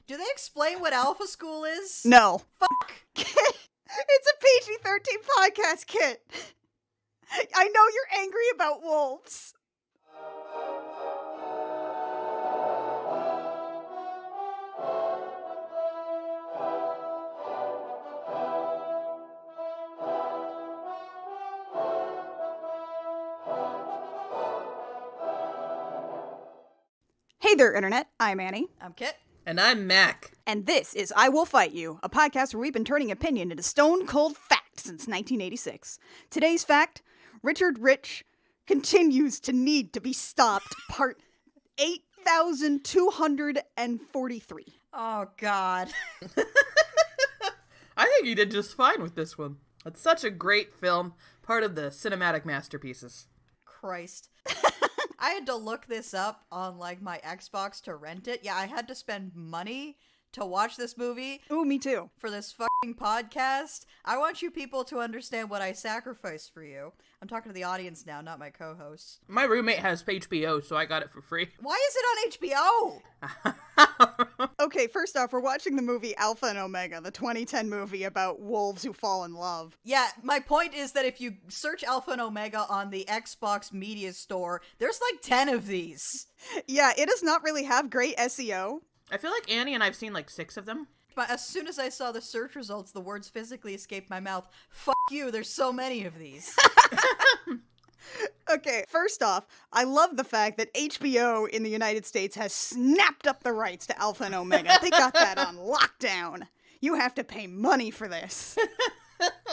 Do they explain what Alpha School is? No. Fuck. It's a PG-13 podcast, Kit. I know you're angry about wolves. Hey there, Internet. I'm Annie. I'm Kit. And I'm Mac. And this is I Will Fight You, a podcast where we've been turning opinion into stone cold fact since 1986. Today's fact, Richard Rich continues to need to be stopped, part 8,243. Oh, God. I think you did just fine with this one. It's such a great film, part of the cinematic masterpieces. Christ. I had to look this up on, like, my Xbox to rent it. Yeah, I had to spend money to watch this movie. Ooh, me too. For this fucking podcast. I want you people to understand what I sacrificed for you. I'm talking to the audience now, not my co-hosts. My roommate has HBO, so I got it for free. Why is it on HBO? Okay, first off, we're watching the movie Alpha and Omega, the 2010 movie about wolves who fall in love. Yeah, my point is that if you search Alpha and Omega on the Xbox Media Store, there's like 10 of these. Yeah, it does not really have great SEO. I feel like Annie and I've seen like 6 of them. But as soon as I saw the search results, the words physically escaped my mouth. Fuck you, there's so many of these. Okay, first off, I love the fact that HBO in the United States has snapped up the rights to Alpha and Omega. They got that on lockdown. You have to pay money for this.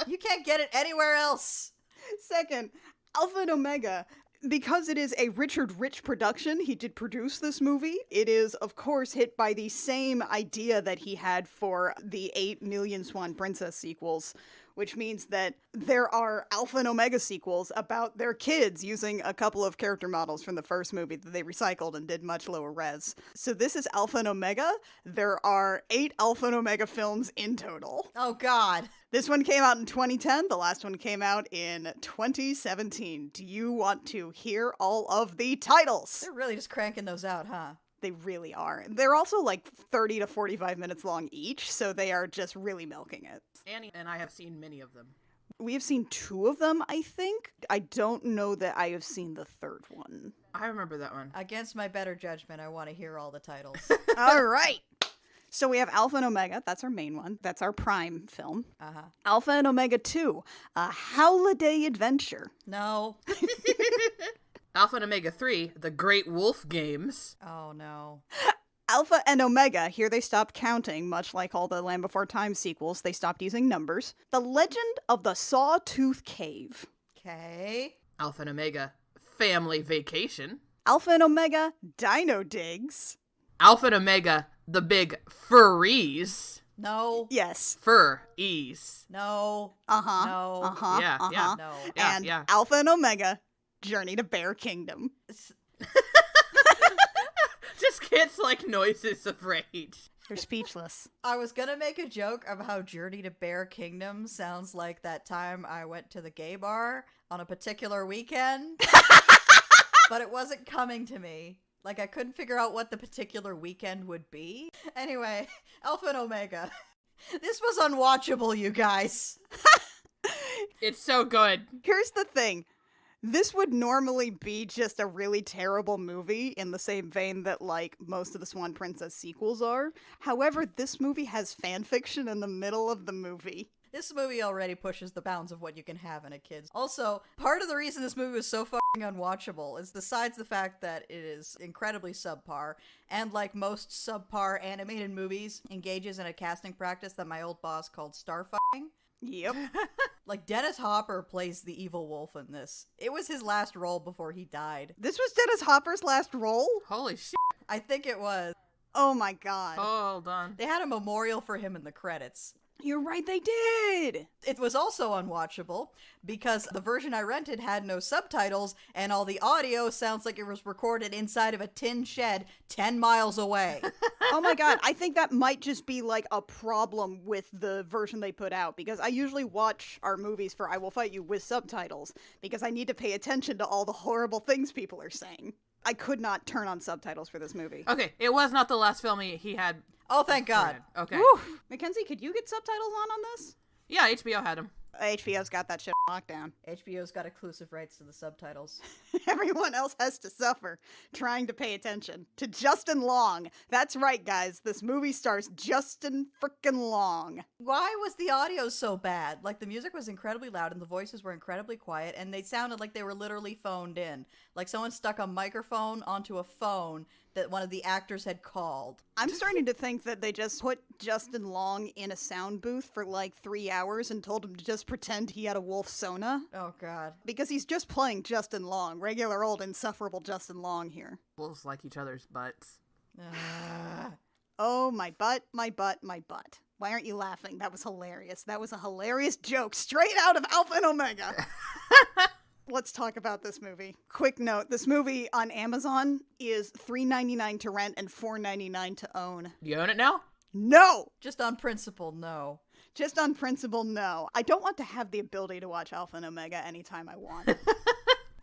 You can't get it anywhere else. Second, Alpha and Omega, because it is a Richard Rich production, he did produce this movie. It is, of course, hit by the same idea that he had for the 8 Million Swan Princess sequels, which means that there are Alpha and Omega sequels about their kids using a couple of character models from the first movie that they recycled and did much lower res. So this is Alpha and Omega. There are 8 Alpha and Omega films in total. Oh, God. This one came out in 2010. The last one came out in 2017. Do you want to hear all of the titles? They're really just cranking those out, huh? They really are. They're also like 30 to 45 minutes long each, so they are just really milking it. Annie and I have seen many of them. We have seen 2 of them, I think. I don't know that I have seen the third one. I remember that one. Against my better judgment, I want to hear all the titles. All right. So we have Alpha and Omega. That's our main one. That's our prime film. Uh-huh. Alpha and Omega 2, A Holiday Adventure. No. Alpha and Omega 3, The Great Wolf Games. Oh, no. Alpha and Omega, here they stopped counting, much like all the Land Before Time sequels. They stopped using numbers. The Legend of the Sawtooth Cave. Okay. Alpha and Omega, Family Vacation. Alpha and Omega, Dino Digs. Alpha and Omega, The Big Furries. No. Yes. Fur-ease. No. Uh-huh. No. Uh-huh. Yeah, uh-huh. yeah. No. Yeah, And yeah. Alpha and Omega, Journey to Bear Kingdom. Just kids like noises of rage. They're speechless. I was gonna make a joke of how Journey to Bear Kingdom sounds like that time I went to the gay bar on a particular weekend. But it wasn't coming to me. Like, I couldn't figure out what the particular weekend would be. Anyway, Alpha and Omega. This was unwatchable, you guys. It's so good. Here's the thing. This would normally be just a really terrible movie in the same vein that, like, most of the Swan Princess sequels are. However, this movie has fan fiction in the middle of the movie. This movie already pushes the bounds of what you can have in a kid's. Also, part of the reason this movie was so fucking unwatchable is besides the fact that it is incredibly subpar, and like most subpar animated movies, engages in a casting practice that my old boss called starfucking. Yep. Like, Dennis Hopper plays the evil wolf in this. It was his last role before he died. This was Dennis Hopper's last role? Holy shit. I think it was. Oh my god. Hold on. They had a memorial for him in the credits. You're right, they did! It was also unwatchable because the version I rented had no subtitles and all the audio sounds like it was recorded inside of a tin shed 10 miles away. Oh my god, I think that might just be like a problem with the version they put out, because I usually watch our movies for I Will Fight You with subtitles because I need to pay attention to all the horrible things people are saying. I could not turn on subtitles for this movie. Okay, it was not the last film he had. Oh, thank God. Okay. Woo! Mackenzie, could you get subtitles on this? Yeah, HBO had them. HBO's got that shit locked down. HBO's got exclusive rights to the subtitles. Everyone else has to suffer trying to pay attention to Justin Long. That's right, guys. This movie stars Justin frickin' Long. Why was the audio so bad? Like, the music was incredibly loud and the voices were incredibly quiet, and they sounded like they were literally phoned in. Like someone stuck a microphone onto a phone that one of the actors had called. I'm starting to think that they just put Justin Long in a sound booth for like 3 hours and told him to just pretend he had a wolf sona. Oh, God. Because he's just playing Justin Long, regular old insufferable Justin Long here. Wolves like each other's butts. Oh, my butt, my butt, my butt. Why aren't you laughing? That was hilarious. That was a hilarious joke straight out of Alpha and Omega. Let's talk about this movie. Quick note, this movie on Amazon is $3.99 to rent and $4.99 to own. You own it now? No! Just on principle, no. Just on principle, no. I don't want to have the ability to watch Alpha and Omega anytime I want.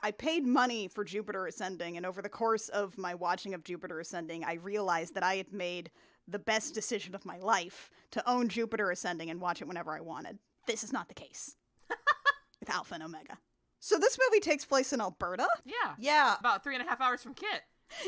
I paid money for Jupiter Ascending, and over the course of my watching of Jupiter Ascending, I realized that I had made the best decision of my life to own Jupiter Ascending and watch it whenever I wanted. This is not the case with Alpha and Omega. So this movie takes place in Alberta? Yeah. Yeah, About 3.5 hours from Kit.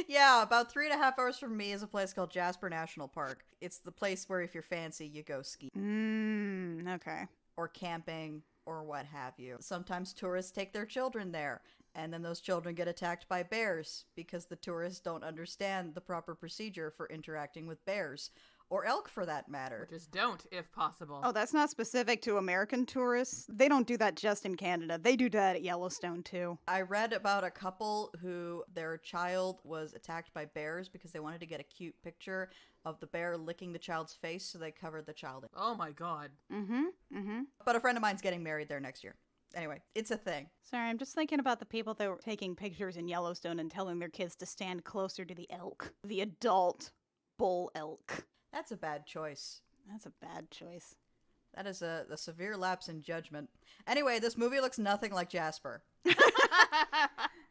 yeah, about 3.5 hours from me is a place called Jasper National Park. It's the place where if you're fancy, you go ski Okay. or camping or what have you. Sometimes tourists take their children there, and then those children get attacked by bears because the tourists don't understand the proper procedure for interacting with bears. Or elk, for that matter. Just don't, if possible. Oh, that's not specific to American tourists. They don't do that just in Canada. They do that at Yellowstone, too. I read about a couple who their child was attacked by bears because they wanted to get a cute picture of the bear licking the child's face, so they covered the child. Oh my God. But a friend of mine's getting married there next year. Anyway, it's a thing. Sorry, I'm just thinking about the people that were taking pictures in Yellowstone and telling their kids to stand closer to the elk. The adult bull elk. That's a bad choice. That's a bad choice. That is a severe lapse in judgment. Anyway, this movie looks nothing like Jasper.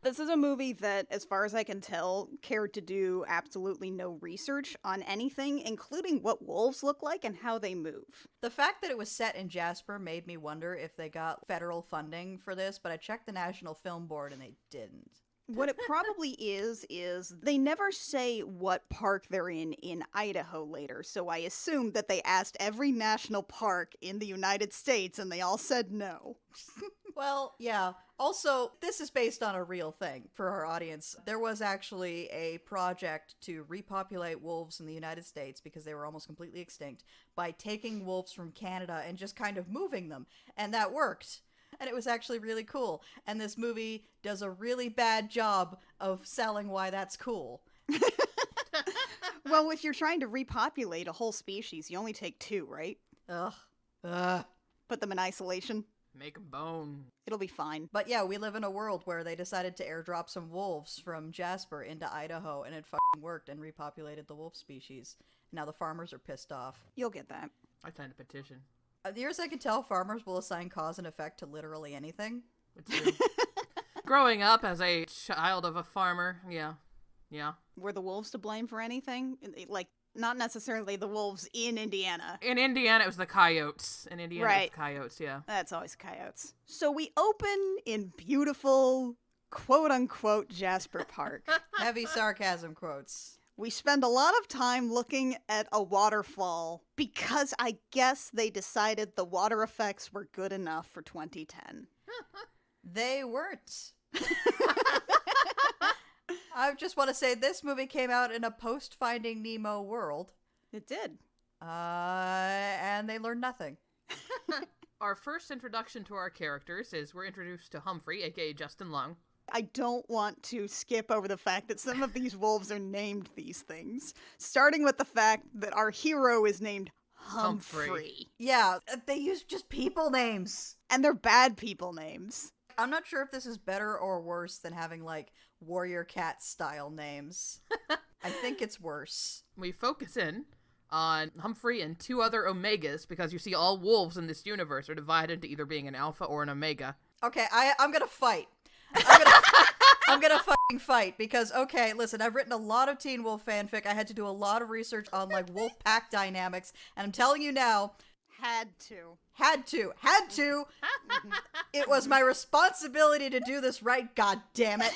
This is a movie that, as far as I can tell, cared to do absolutely no research on anything, including what wolves look like and how they move. The fact that it was set in Jasper made me wonder if they got federal funding for this, but I checked the National Film Board and they didn't. What it probably is they never say what park they're in Idaho later, so I assume that they asked every national park in the United States and they all said no. Well, yeah. Also, this is based on a real thing for our audience. There was actually a project to repopulate wolves in the United States because they were almost completely extinct by taking wolves from Canada and just kind of moving them. And that worked. And it was actually really cool. And this movie does a really bad job of selling why that's cool. Well, if you're trying to repopulate a whole species, you only take 2, right? Ugh. Put them in isolation. Make 'em bone. It'll be fine. But yeah, we live in a world where they decided to airdrop some wolves from Jasper into Idaho, and it fucking worked and repopulated the wolf species. Now the farmers are pissed off. You'll get that. I signed a petition. The years I can tell, farmers will assign cause and effect to literally anything. It's true. Growing up as a child of a farmer, yeah. Were the wolves to blame for anything? Like, not necessarily the wolves in Indiana. In Indiana, it was the coyotes. In Indiana, Right. it was coyotes, yeah. That's always coyotes. So we open in beautiful, quote-unquote, Jasper Park. Heavy sarcasm quotes. We spend a lot of time looking at a waterfall because I guess they decided the water effects were good enough for 2010. They weren't. I just want to say this movie came out in a post-Finding Nemo world. It did. And they learned nothing. Our first introduction to our characters is we're introduced to Humphrey, aka Justin Long. I don't want to skip over the fact that some of these wolves are named these things. Starting with the fact that our hero is named Humphrey. Yeah, they use just people names. And they're bad people names. I'm not sure if this is better or worse than having, like, warrior cat style names. I think it's worse. We focus in on Humphrey and 2 other Omegas because you see all wolves in this universe are divided into either being an alpha or an omega. Okay, I'm gonna fight. I'm gonna fucking fight because, okay, listen, I've written a lot of Teen Wolf fanfic. I had to do a lot of research on, like, wolf pack dynamics, and I'm telling you now, Had to. It was my responsibility to do this right, god damn it.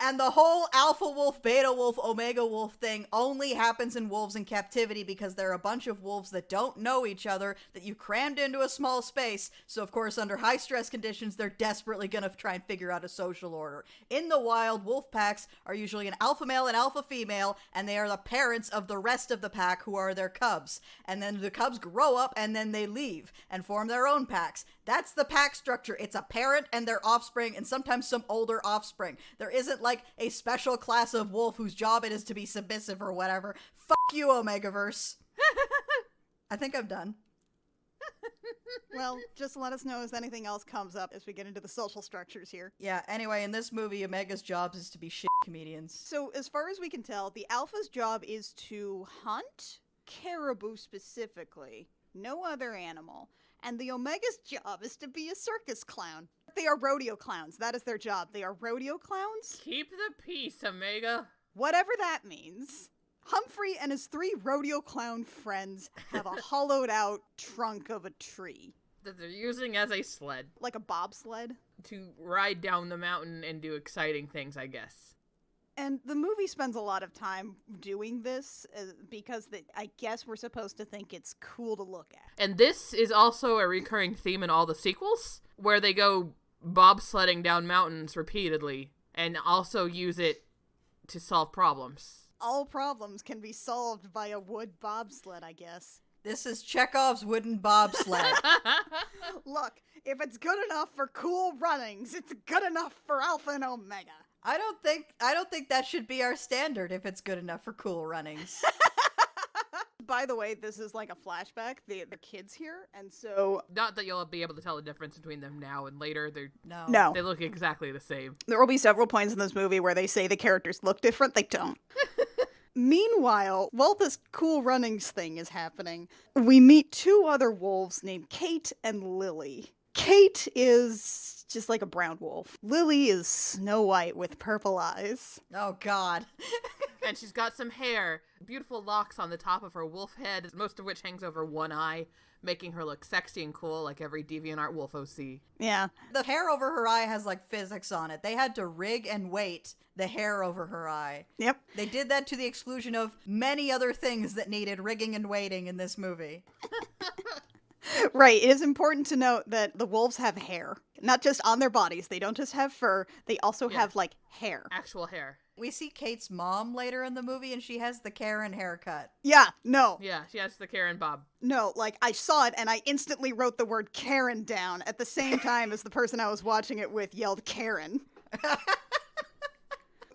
And the whole alpha wolf, beta wolf, omega wolf thing only happens in wolves in captivity because there are a bunch of wolves that don't know each other that you crammed into a small space. So, of course, under high stress conditions, they're desperately going to try and figure out a social order. In the wild, wolf packs are usually an alpha male and alpha female, and they are the parents of the rest of the pack who are their cubs. And then the cubs grow up and then they leave and form their own packs. That's the pack structure. It's a parent and their offspring, and sometimes some older offspring. There isn't like a special class of wolf whose job it is to be submissive or whatever. Fuck you, Omegaverse. I think I'm done. Well, just let us know as anything else comes up as we get into the social structures here. Yeah, anyway, in this movie, Omega's job is to be shit comedians. So, as far as we can tell, the alpha's job is to hunt caribou specifically, no other animal. And the Omega's job is to be a circus clown. They are rodeo clowns. That is their job. They are rodeo clowns. Keep the peace, Omega. Whatever that means. Humphrey and his 3 rodeo clown friends have a hollowed out trunk of a tree. That they're using as a sled Like a bobsled. to ride down the mountain and do exciting things, I guess. And the movie spends a lot of time doing this because I guess we're supposed to think it's cool to look at. And this is also a recurring theme in all the sequels, where they go bobsledding down mountains repeatedly and also use it to solve problems. All problems can be solved by a wood bobsled, I guess. This is Chekhov's wooden bobsled. Look, if it's good enough for cool runnings, it's good enough for Alpha and Omega. I don't think that should be our standard if it's good enough for cool runnings. By the way, this is like a flashback. The kids here, and so Not that you'll be able to tell the difference between them now and later. No. They look exactly the same. there will be several points in this movie where they say the characters look different. They don't. Meanwhile, while this cool runnings thing is happening, we meet 2 other wolves named Kate and Lily. Kate is just like a brown wolf. Lily is Snow White with purple eyes. Oh, God. And she's got some hair, beautiful locks on the top of her wolf head, most of which hangs over one eye, making her look sexy and cool like every DeviantArt wolf OC. Yeah. The hair over her eye has, like, physics on it. They had to rig and weight the hair over her eye. Yep. They did that to the exclusion of many other things that needed rigging and weighting in this movie. Right. It is important to note that the wolves have hair. Not just on their bodies. They don't just have fur. They also have, like, hair. Actual hair. We see Kate's mom later in the movie, and she has the Karen haircut. Yeah. No. Yeah, she has the Karen Bob. No. Like, I saw it and I instantly wrote the word Karen down at the same time as the person I was watching it with yelled Karen.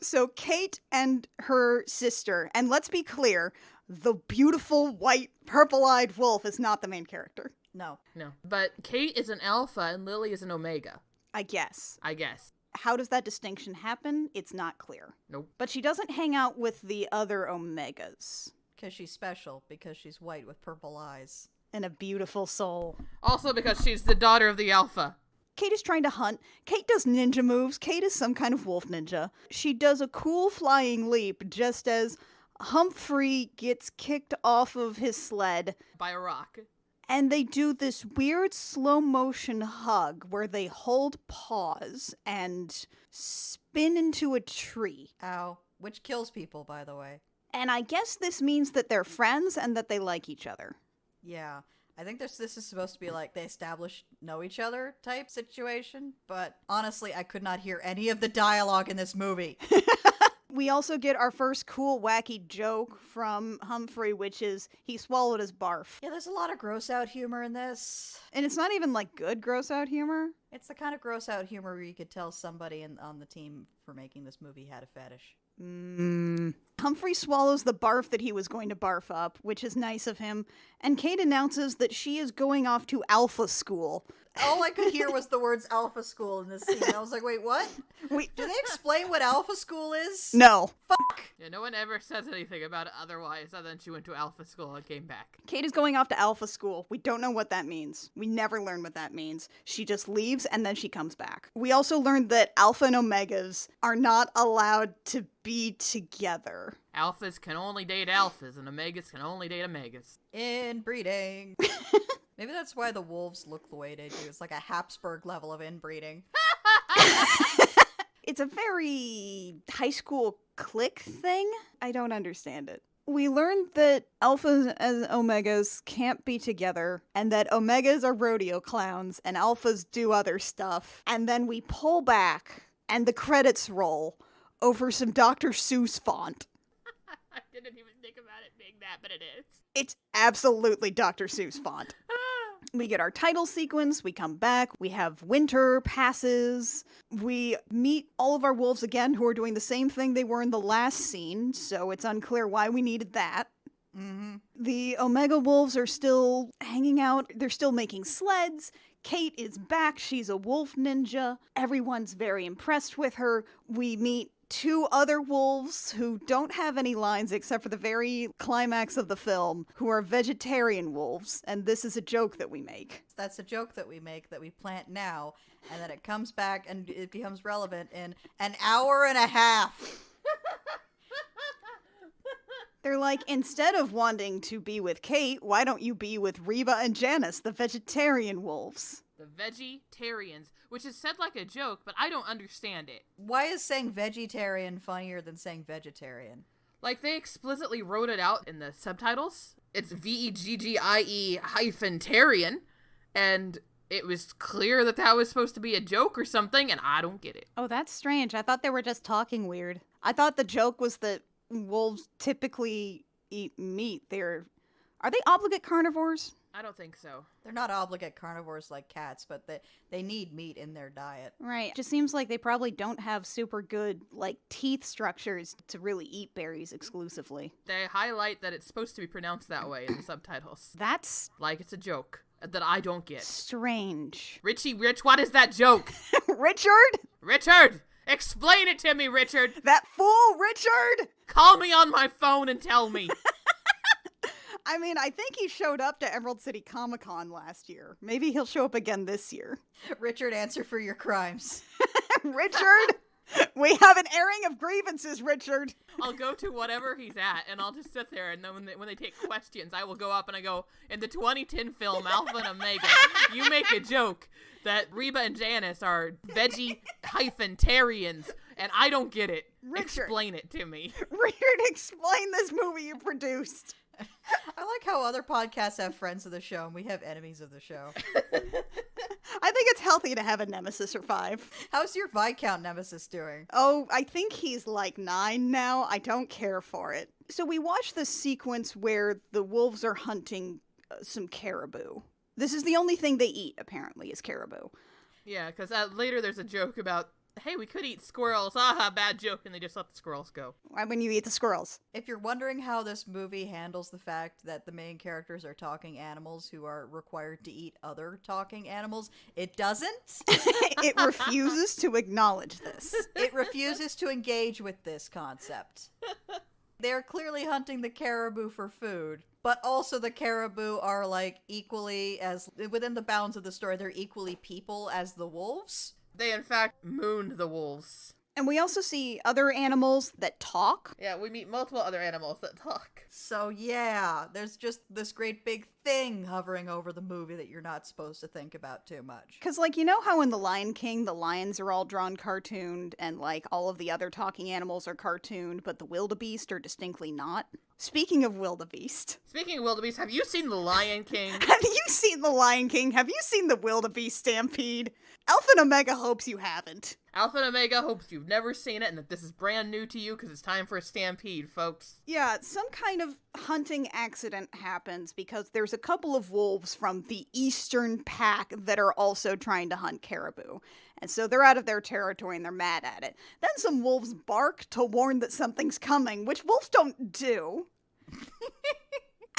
So Kate and her sister, and let's be clear, the beautiful white purple-eyed wolf is not the main character. No. No. But Kate is an alpha and Lily is an omega, I guess. I guess. How does that distinction happen? It's not clear. Nope. But she doesn't hang out with the other omegas. Because she's special, because she's white with purple eyes. And a beautiful soul. Also because she's the daughter of the alpha. Kate is trying to hunt. Kate does ninja moves. Kate is some kind of wolf ninja. She does a cool flying leap just as Humphrey gets kicked off of his sled. By a rock. And they do this weird slow motion hug where they hold paws and spin into a tree. Ow. Which kills people, by the way. And I guess this means that they're friends and that they like each other. Yeah. I think this is supposed to be like they know each other type situation, but honestly, I could not hear any of the dialogue in this movie. We also get our first cool, wacky joke from Humphrey, which is he swallowed his barf. Yeah, there's a lot of gross out humor in this. And it's not even like good gross out humor. It's the kind of gross out humor where you could tell somebody on the team for making this movie had a fetish. Humphrey swallows the barf that he was going to barf up, which is nice of him, and Kate announces that she is going off to Alpha School. All I could hear was the words Alpha School in this scene. I was like, wait, what? We Do they explain what Alpha School is? No. Yeah, no one ever says anything about it otherwise, other than she went to Alpha School and came back. Kate is going off to Alpha School. We don't know what that means. We never learn what that means. She just leaves and then she comes back. We also learned that Alpha and Omegas are not allowed to be together. Alphas can only date alphas, and Omegas can only date Omegas. Inbreeding. Maybe that's why the wolves look the way they do. It's like a Habsburg level of inbreeding. It's a very high school clique thing. I don't understand it. We learned that alphas and omegas can't be together, and that omegas are rodeo clowns, and alphas do other stuff. And then we pull back, and the credits roll over some Dr. Seuss font. I didn't even think about it being that, but it is. It's absolutely Dr. Seuss font. We get our title sequence, we come back, we have winter passes, we meet all of our wolves again who are doing the same thing they were in the last scene, so it's unclear why we needed that. Mm-hmm. The Omega wolves are still hanging out, they're still making sleds. Kate is back, she's a wolf ninja. Everyone's very impressed with her. We meet 2 other wolves who don't have any lines except for the very climax of the film, who are vegetarian wolves, and this is a joke that we make. That's a joke that we make that we plant now, and then it comes back and it becomes relevant in an hour and a half. They're like, instead of wanting to be with Kate, why don't you be with Reba and Janice, the vegetarian wolves? The Vegetarians, which is said like a joke, but I don't understand it. Why is saying vegetarian funnier than saying vegetarian? Like, they explicitly wrote it out in the subtitles. It's VEGGIE-tarian, and it was clear that that was supposed to be a joke or something, and I don't get it. Oh, that's strange. I thought they were just talking weird. I thought the joke was that wolves typically eat meat. Are they obligate carnivores? I don't think so. They're not obligate carnivores like cats, but they need meat in their diet. Right. Just seems like they probably don't have super good, teeth structures to really eat berries exclusively. They highlight that it's supposed to be pronounced that way in the subtitles. That's Like it's a joke that I don't get. strange. Richie Rich, what is that joke? Richard? Richard! Explain it to me, Richard! That fool, Richard! Call me on my phone and tell me. I mean, I think he showed up to Emerald City Comic-Con last year. Maybe he'll show up again this year. Richard, answer for your crimes. Richard! We have an airing of grievances, Richard. I'll go to whatever he's at, and I'll just sit there, and then when they take questions, I will go up and I go, in the 2010 film Alpha and Omega, you make a joke that Reba and Janice are veggie-tarians, and I don't get it. Richard. Explain it to me. Richard, explain this movie you produced. I like how other podcasts have friends of the show and we have enemies of the show. I think it's healthy to have a nemesis or 5. How's your Viscount nemesis doing? Oh, I think he's 9 now. I don't care for it. So we watched this sequence where the wolves are hunting some caribou. This is the only thing they eat, apparently, is caribou. Yeah, because later there's a joke about, hey, we could eat squirrels. Aha, bad joke, and they just let the squirrels go. Why wouldn't you eat the squirrels? If you're wondering how this movie handles the fact that the main characters are talking animals who are required to eat other talking animals, it doesn't. It refuses to acknowledge this. It refuses to engage with this concept. They're clearly hunting the caribou for food, but also the caribou are equally as, within the bounds of the story, they're equally people as the wolves. They, in fact, mooned the wolves. And we also see other animals that talk. Yeah, we meet multiple other animals that talk. So yeah, there's just this great big thing hovering over the movie that you're not supposed to think about too much. Because, you know how in The Lion King, the lions are all drawn cartooned, and, all of the other talking animals are cartooned, but the wildebeest are distinctly not? Speaking of wildebeest. Speaking of wildebeest, have you seen The Lion King? Have you seen The Lion King? Have you seen the wildebeest stampede? Alpha and Omega hopes you haven't. Alpha and Omega hopes you've never seen it and that this is brand new to you because it's time for a stampede, folks. Yeah, some kind of hunting accident happens because there's a couple of wolves from the eastern pack that are also trying to hunt caribou. And so they're out of their territory and they're mad at it. Then some wolves bark to warn that something's coming, which wolves don't do.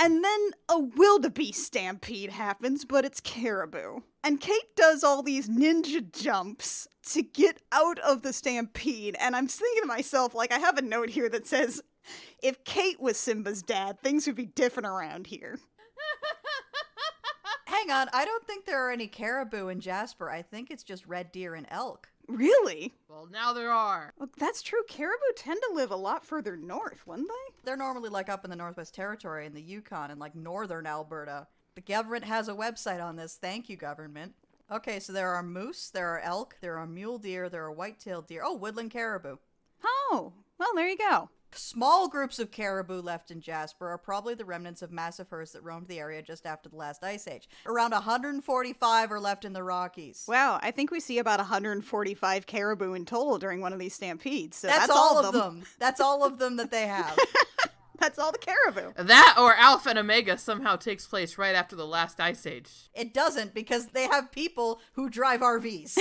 And then a wildebeest stampede happens, but it's caribou. And Kate does all these ninja jumps to get out of the stampede. And I'm thinking to myself, like, I have a note here that says, if Kate was Simba's dad, things would be different around here. Hang on, I don't think there are any caribou in Jasper. I think it's just red deer and elk. Really? Well, now there are. Well, that's true. Caribou tend to live a lot further north, wouldn't they? They're normally like up in the Northwest Territory in the Yukon and like northern Alberta. The government has a website on this. Thank you, government. Okay, so there are moose, there are elk, there are mule deer, there are white-tailed deer. Oh, woodland caribou. Oh, well, there you go. Small groups of caribou left in Jasper are probably the remnants of massive herds that roamed the area just after the last ice age. Around 145 are left in the Rockies. Wow, I think we see about 145 caribou in total during one of these stampedes. So that's all of them. That's all of them that they have. That's all the caribou. That or Alpha and Omega somehow takes place right after the last ice age. It doesn't, because they have people who drive RVs.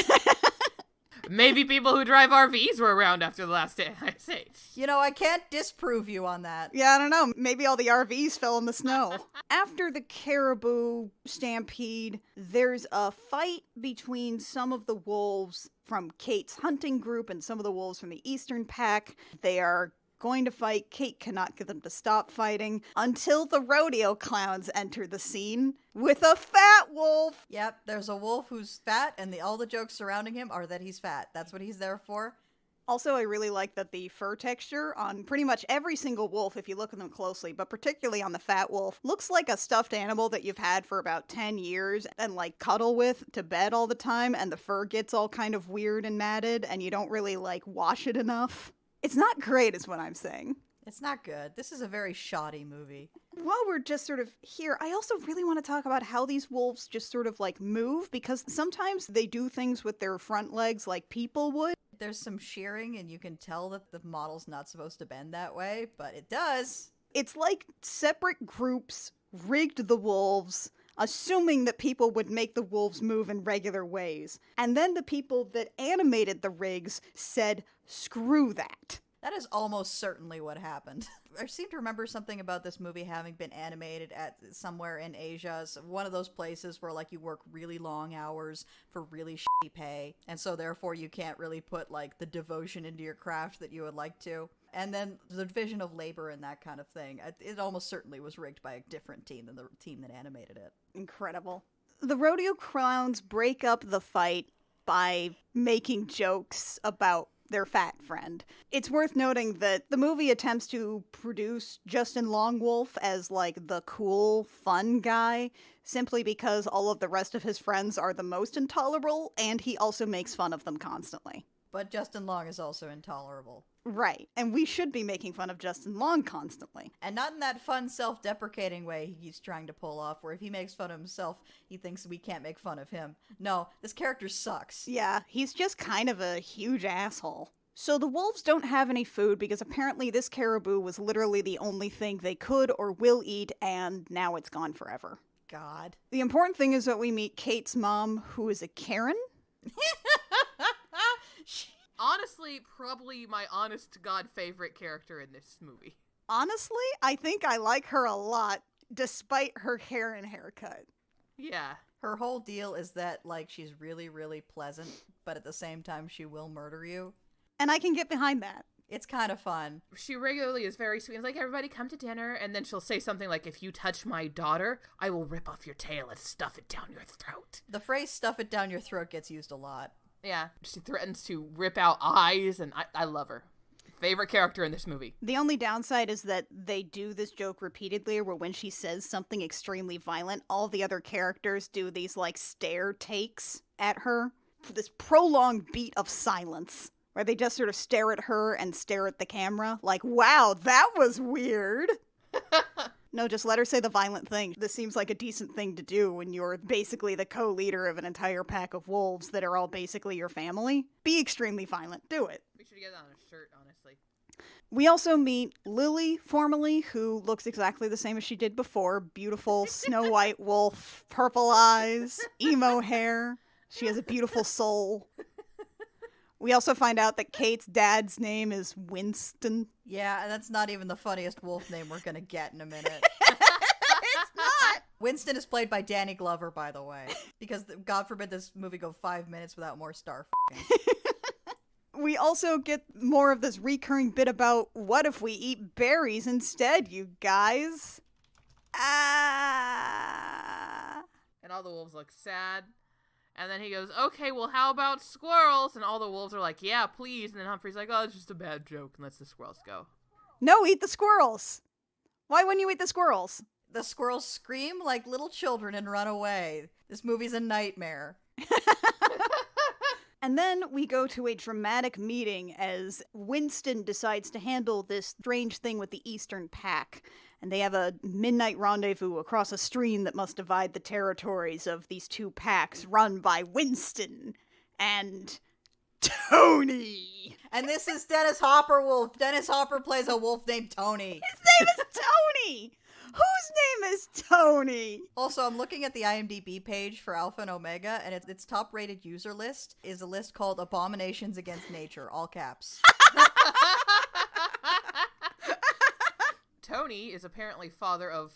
Maybe people who drive RVs were around after the last ice age. You know, I can't disprove you on that. Yeah, I don't know. Maybe all the RVs fell in the snow. After the caribou stampede, there's a fight between some of the wolves from Kate's hunting group and some of the wolves from the Eastern Pack. They are going to fight. Kate cannot get them to stop fighting until the rodeo clowns enter the scene with a fat wolf. Yep, there's a wolf who's fat, and all the jokes surrounding him are that he's fat. That's what he's there for. Also, I really like that the fur texture on pretty much every single wolf, if you look at them closely, but particularly on the fat wolf, looks like a stuffed animal that you've had for about 10 years and like cuddle with to bed all the time, and the fur gets all kind of weird and matted, and you don't really like wash it enough. It's not great, is what I'm saying. It's not good. This is a very shoddy movie. While we're just sort of here, I also really want to talk about how these wolves just sort of like move, because sometimes they do things with their front legs like people would. There's some shearing, and you can tell that the model's not supposed to bend that way, but it does. It's like separate groups rigged the wolves, assuming that people would make the wolves move in regular ways. And then the people that animated the rigs said, screw that. That is almost certainly what happened. I seem to remember something about this movie having been animated at somewhere in Asia. So one of those places where like you work really long hours for really shitty pay. And so therefore you can't really put like the devotion into your craft that you would like to. And then the division of labor and that kind of thing. It almost certainly was rigged by a different team than the team that animated it. Incredible. The rodeo clowns break up the fight by making jokes about their fat friend. It's worth noting that the movie attempts to produce Justin Longwolf as like the cool, fun guy, simply because all of the rest of his friends are the most intolerable, and he also makes fun of them constantly. But Justin Long is also intolerable. Right, and we should be making fun of Justin Long constantly. And not in that fun, self-deprecating way he's trying to pull off, where if he makes fun of himself, he thinks we can't make fun of him. No, this character sucks. Yeah, he's just kind of a huge asshole. So the wolves don't have any food because apparently this caribou was literally the only thing they could or will eat, and now it's gone forever. God. The important thing is that we meet Kate's mom, who is a Karen. Honestly, probably my honest-to-God favorite character in this movie. Honestly, I think I like her a lot, despite her hair and haircut. Yeah. Her whole deal is that, like, she's really, really pleasant, but at the same time she will murder you. And I can get behind that. It's kind of fun. She regularly is very sweet. It's like, everybody come to dinner, and then she'll say something like, if you touch my daughter, I will rip off your tail and stuff it down your throat. The phrase stuff it down your throat gets used a lot. Yeah, she threatens to rip out eyes, and I love her. Favorite character in this movie. The only downside is that they do this joke repeatedly, where when she says something extremely violent, all the other characters do these, like, stare takes at her. For this prolonged beat of silence, where they just sort of stare at her and stare at the camera. Like, wow, that was weird. No, just let her say the violent thing. This seems like a decent thing to do when you're basically the co-leader of an entire pack of wolves that are all basically your family. Be extremely violent. Do it. We should get that on a shirt, honestly. We also meet Lily, formerly, who looks exactly the same as she did before. Beautiful Snow White wolf, purple eyes, emo hair. She has a beautiful soul. We also find out that Kate's dad's name is Winston. Yeah, and that's not even the funniest wolf name we're gonna get in a minute. It's not! Winston is played by Danny Glover, by the way. Because, God forbid, this movie go 5 minutes without more star f***ing. We also get more of this recurring bit about what if we eat berries instead, you guys? Ah. And all the wolves look sad. And then he goes, okay, well, how about squirrels? And all the wolves are like, yeah, please. And then Humphrey's like, oh, it's just a bad joke, and lets the squirrels go. No, eat the squirrels. Why wouldn't you eat the squirrels? The squirrels scream like little children and run away. This movie's a nightmare. And then we go to a dramatic meeting as Winston decides to handle this strange thing with the Eastern Pack. And they have a midnight rendezvous across a stream that must divide the territories of these two packs run by Winston and Tony. And this is Dennis Hopper Wolf. Dennis Hopper plays a wolf named Tony. His name is Tony! Whose name is Tony? Also, I'm looking at the IMDb page for Alpha and Omega, and its top-rated user list is a list called Abominations Against Nature, all caps. Tony is apparently father of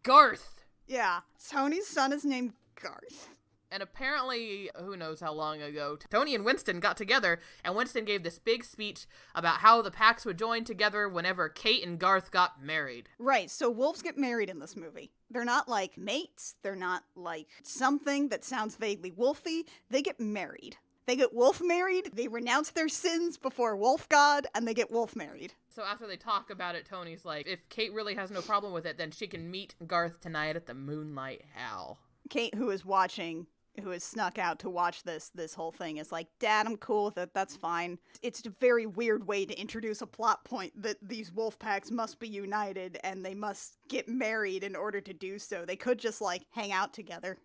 Garth. Yeah, Tony's son is named Garth. And apparently, who knows how long ago, Tony and Winston got together, and Winston gave this big speech about how the packs would join together whenever Kate and Garth got married. Right, so wolves get married in this movie. They're not like mates, they're not like something that sounds vaguely wolfy. They get married. They get wolf married, they renounce their sins before Wolf God, and they get wolf married. So after they talk about it, Tony's like, if Kate really has no problem with it, then she can meet Garth tonight at the Moonlight Howl. Kate, who is watching, who has snuck out to watch this whole thing, is like, Dad, I'm cool with it, that's fine. It's a very weird way to introduce a plot point that these wolf packs must be united and they must get married in order to do so. They could just, like, hang out together.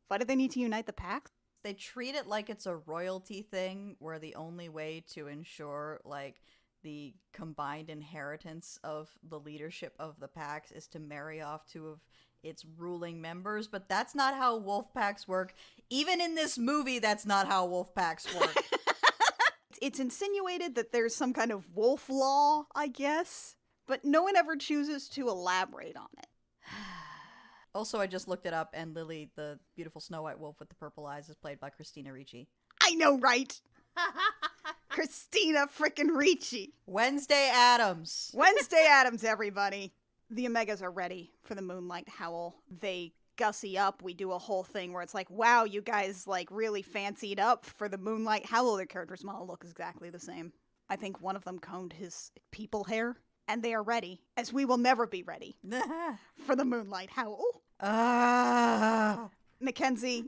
Why do they need to unite the packs? They treat it like it's a royalty thing, where the only way to ensure, like, the combined inheritance of the leadership of the packs is to marry off two of its ruling members, but that's not how wolf packs work. Even in this movie, that's not how wolf packs work. It's insinuated that there's some kind of wolf law, I guess, but no one ever chooses to elaborate on it. Also, I just looked it up, and Lily, the beautiful Snow White wolf with the purple eyes, is played by Christina Ricci. I know, right? Christina frickin' Ricci. Wednesday Addams. Wednesday Addams, everybody. The Omegas are ready for the Moonlight Howl. They gussy up. We do a whole thing where it's like, wow, you guys, like, really fancied up for the Moonlight Howl. Their characters all look exactly the same. I think one of them combed his people hair. And they are ready, as we will never be ready, for the Moonlight Howl. Mackenzie.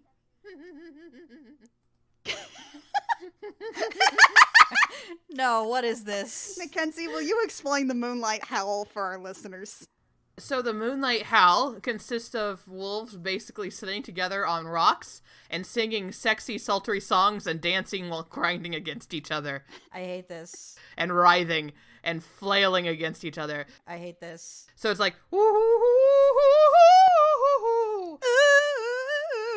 No, what is this? Mackenzie, will you explain the Moonlight Howl for our listeners? So the Moonlight Howl consists of wolves basically sitting together on rocks and singing sexy, sultry songs and dancing while grinding against each other. I hate this. And writhing and flailing against each other. I hate this. So it's like,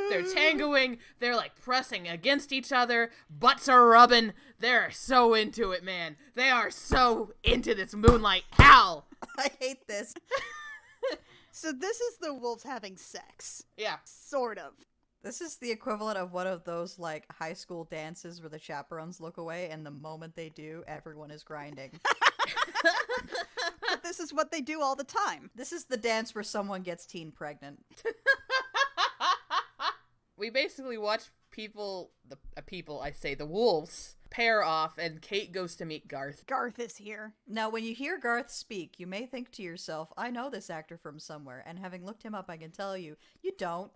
they're tangoing, they're like pressing against each other, butts are rubbing. They're so into it, man. They are so into this Moonlight Howl. I hate this. So this is the wolves having sex. Yeah. Sort of. This is the equivalent of one of those, like, high school dances where the chaperones look away, and the moment they do, everyone is grinding. But this is what they do all the time. This is the dance where someone gets teen pregnant. We basically watch the wolves pair off, and Kate goes to meet Garth. Garth is here. Now, when you hear Garth speak, you may think to yourself, I know this actor from somewhere, and having looked him up, I can tell you, you don't.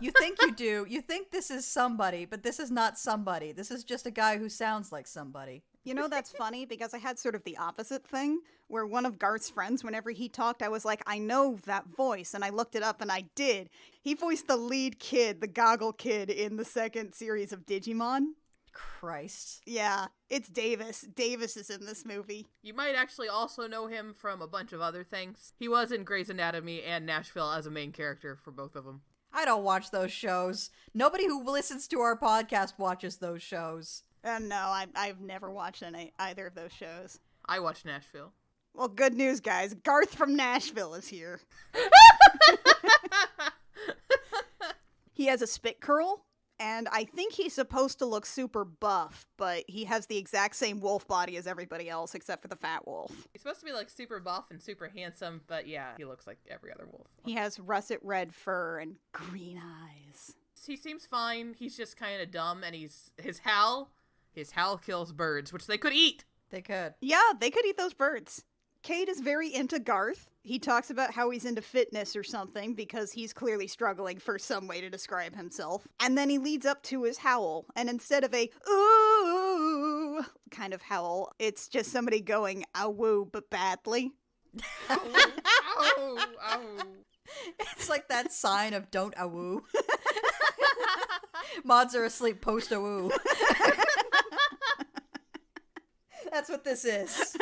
You think you do. You think this is somebody, but this is not somebody. This is just a guy who sounds like somebody. You know, that's funny because I had sort of the opposite thing where one of Garth's friends, whenever he talked, I was like, I know that voice. And I looked it up and I did. He voiced the lead kid, the goggle kid in the second series of Digimon. Christ. Yeah, it's Davis. Davis is in this movie. You might actually also know him from a bunch of other things. He was in Grey's Anatomy and Nashville as a main character for both of them. I don't watch those shows. Nobody who listens to our podcast watches those shows. No, I've never watched either of those shows. I watched Nashville. Well, good news, guys. Garth from Nashville is here. He has a spit curl, and I think he's supposed to look super buff, but he has the exact same wolf body as everybody else except for the fat wolf. He's supposed to be like super buff and super handsome, but yeah, he looks like every other wolf. He has russet red fur and green eyes. He seems fine. He's just kind of dumb, and his howl kills birds, which they could eat. They could. Yeah, they could eat those birds. Kate is very into Garth. He talks about how he's into fitness or something because he's clearly struggling for some way to describe himself. And then he leads up to his howl. And instead of a ooh kind of howl, it's just somebody going awoo but badly. Ow, ow. It's like that sign of don't awoo. Mods are asleep post awoo. That's what this is.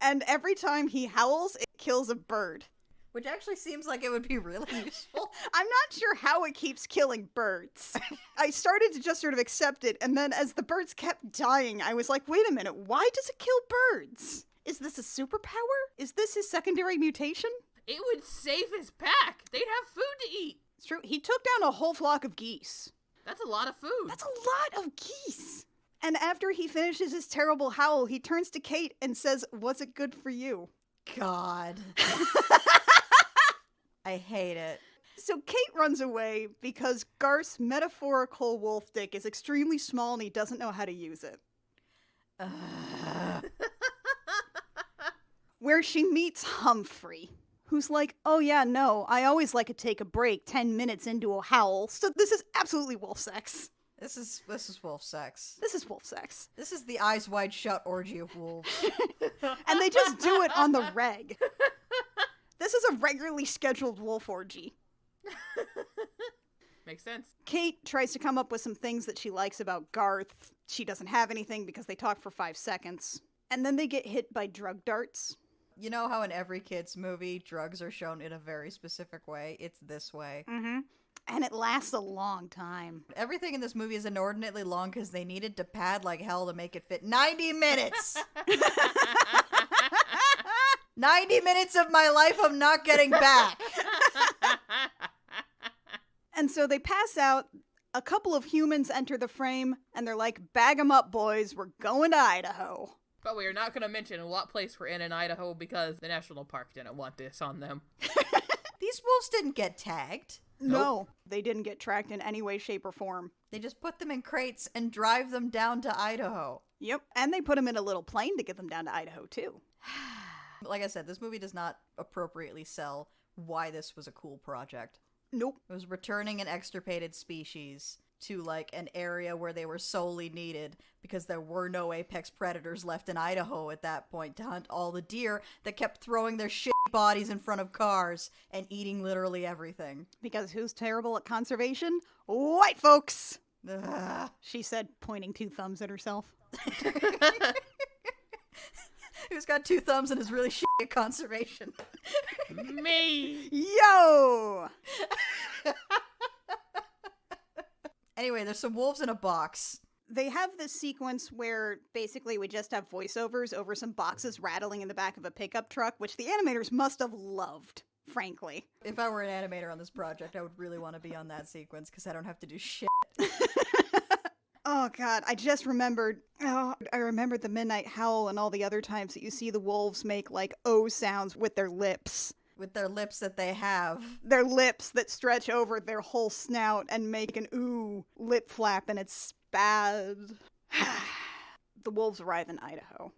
And every time he howls, it kills a bird. Which actually seems like it would be really useful. I'm not sure how it keeps killing birds. I started to just sort of accept it, and then as the birds kept dying, I was like, wait a minute, why does it kill birds? Is this a superpower? Is this his secondary mutation? It would save his pack. They'd have food to eat. It's true. He took down a whole flock of geese. That's a lot of food. That's a lot of geese. And after he finishes his terrible howl, he turns to Kate and says, was it good for you? God. I hate it. So Kate runs away because Garth's metaphorical wolf dick is extremely small and he doesn't know how to use it. Where she meets Humphrey, who's like, oh yeah, no, I always like to take a break 10 minutes into a howl, so this is absolutely wolf sex. This is wolf sex. This is wolf sex. This is the eyes wide shut orgy of wolves. And they just do it on the reg. This is a regularly scheduled wolf orgy. Makes sense. Kate tries to come up with some things that she likes about Garth. She doesn't have anything because they talk for 5 seconds. And then they get hit by drug darts. You know how in every kid's movie, drugs are shown in a very specific way? It's this way. Mm-hmm. And it lasts a long time. Everything in this movie is inordinately long because they needed to pad like hell to make it fit 90 minutes! 90 minutes of my life I'm not getting back! And so they pass out. A couple of humans enter the frame, and they're like, bag 'em up, boys. We're going to Idaho. But we are not going to mention what place we're in Idaho because the national park didn't want this on them. These wolves didn't get tagged. No, they didn't get tracked in any way, shape, or form. They just put them in crates and drive them down to Idaho. Yep, and they put them in a little plane to get them down to Idaho, too. Like I said, this movie does not appropriately sell why this was a cool project. Nope. It was returning an extirpated species to, like, an area where they were solely needed because there were no apex predators left in Idaho at that point to hunt all the deer that kept throwing their shit bodies in front of cars and eating literally everything. Because who's terrible at conservation? White folks! Ugh. She said, pointing 2 thumbs at herself. Who's got 2 thumbs and is really shit at conservation? Me! Yo! Anyway, there's some wolves in a box. They have this sequence where basically we just have voiceovers over some boxes rattling in the back of a pickup truck, which the animators must have loved, frankly. If I were an animator on this project, I would really want to be on that sequence because I don't have to do shit. Oh god, I just remembered. Oh, I remembered the Midnight Howl and all the other times that you see the wolves make like O sounds with their lips. With their lips that they have. Their lips that stretch over their whole snout and make an ooh lip flap, and it's bad. The wolves arrive in Idaho.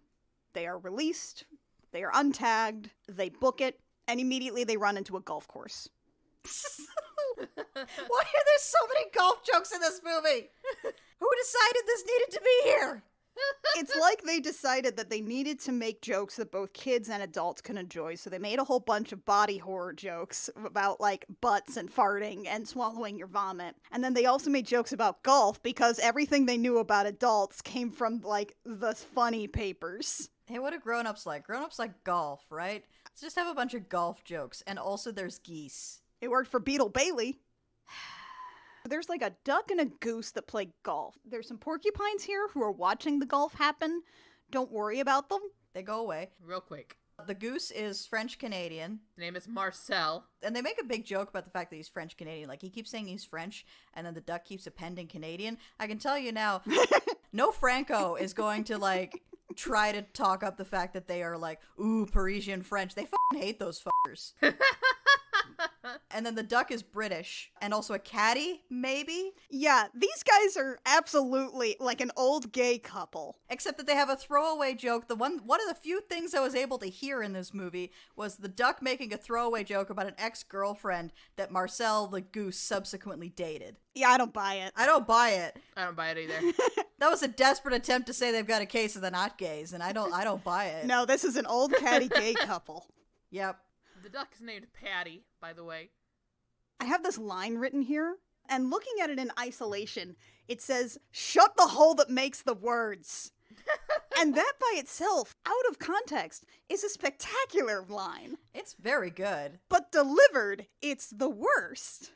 They are released, they are untagged, they book it, and immediately they run into a golf course. Why are there so many golf jokes in this movie? Who decided this needed to be here? It's like they decided that they needed to make jokes that both kids and adults can enjoy, so they made a whole bunch of body horror jokes about, like, butts and farting and swallowing your vomit. And then they also made jokes about golf because everything they knew about adults came from, like, the funny papers. Hey, what do grown-ups like? Grown-ups like golf, right? Let's just have a bunch of golf jokes. And also there's geese. It worked for Beetle Bailey. There's like a duck and a goose that play golf. There's some porcupines here who are watching the golf happen. Don't worry about them. They go away. Real quick. The goose is French-Canadian. His name is Marcel. And they make a big joke about the fact that he's French-Canadian. Like, he keeps saying he's French, and then the duck keeps appending Canadian. I can tell you now, no Franco is going to, like, try to talk up the fact that they are, like, ooh, Parisian French. They fucking hate those fuckers. And then the duck is British. And also a caddy, maybe? Yeah, these guys are absolutely like an old gay couple. Except that they have a throwaway joke. One of the few things I was able to hear in this movie was the duck making a throwaway joke about an ex-girlfriend that Marcel the goose subsequently dated. Yeah, I don't buy it. I don't buy it. I don't buy it either. That was a desperate attempt to say they've got a case of the not gays, and I don't buy it. No, this is an old catty gay couple. Yep. The duck is named Patty, by the way. I have this line written here, and looking at it in isolation, it says, "Shut the hole that makes the words." And that by itself, out of context, is a spectacular line. It's very good. But delivered, it's the worst.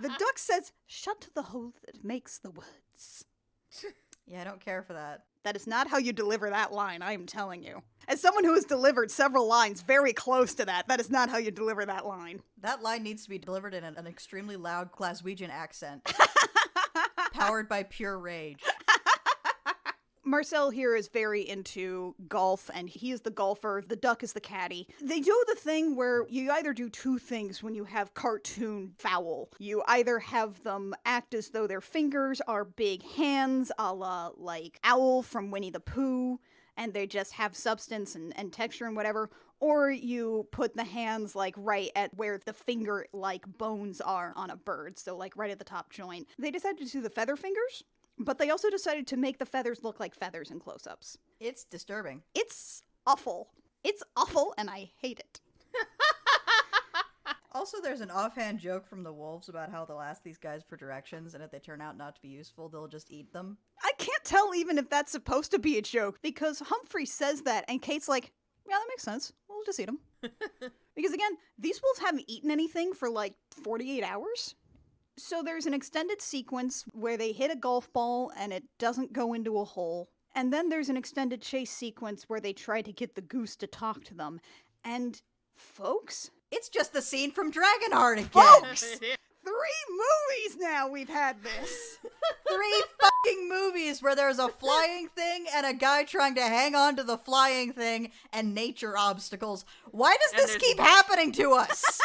The duck says, "Shut the hole that makes the words." Yeah, I don't care for that. That is not how you deliver that line, I am telling you. As someone who has delivered several lines very close to that is not how you deliver that line. That line needs to be delivered in an extremely loud Glaswegian accent. Powered by pure rage. Marcel here is very into golf, and he is the golfer. The duck is the caddy. They do the thing where you either do two things when you have cartoon fowl. You either have them act as though their fingers are big hands, a la, like, Owl from Winnie the Pooh, and they just have substance and texture and whatever, or you put the hands, like, right at where the finger-like bones are on a bird, so, like, right at the top joint. They decided to do the feather fingers, but they also decided to make the feathers look like feathers in close-ups. It's disturbing. It's awful. It's awful, and I hate it. Also, there's an offhand joke from the wolves about how they'll ask these guys for directions, and if they turn out not to be useful, they'll just eat them. I can't tell even if that's supposed to be a joke, because Humphrey says that, and Kate's like, yeah, that makes sense. We'll just eat them. Because again, these wolves haven't eaten anything for like 48 hours. So there's an extended sequence where they hit a golf ball and it doesn't go into a hole. And then there's an extended chase sequence where they try to get the goose to talk to them. And, folks? It's just the scene from Dragonheart again! Folks! 3 movies now we've had this! 3 fucking movies where there's a flying thing and a guy trying to hang on to the flying thing and nature obstacles. Why does this keep happening to us?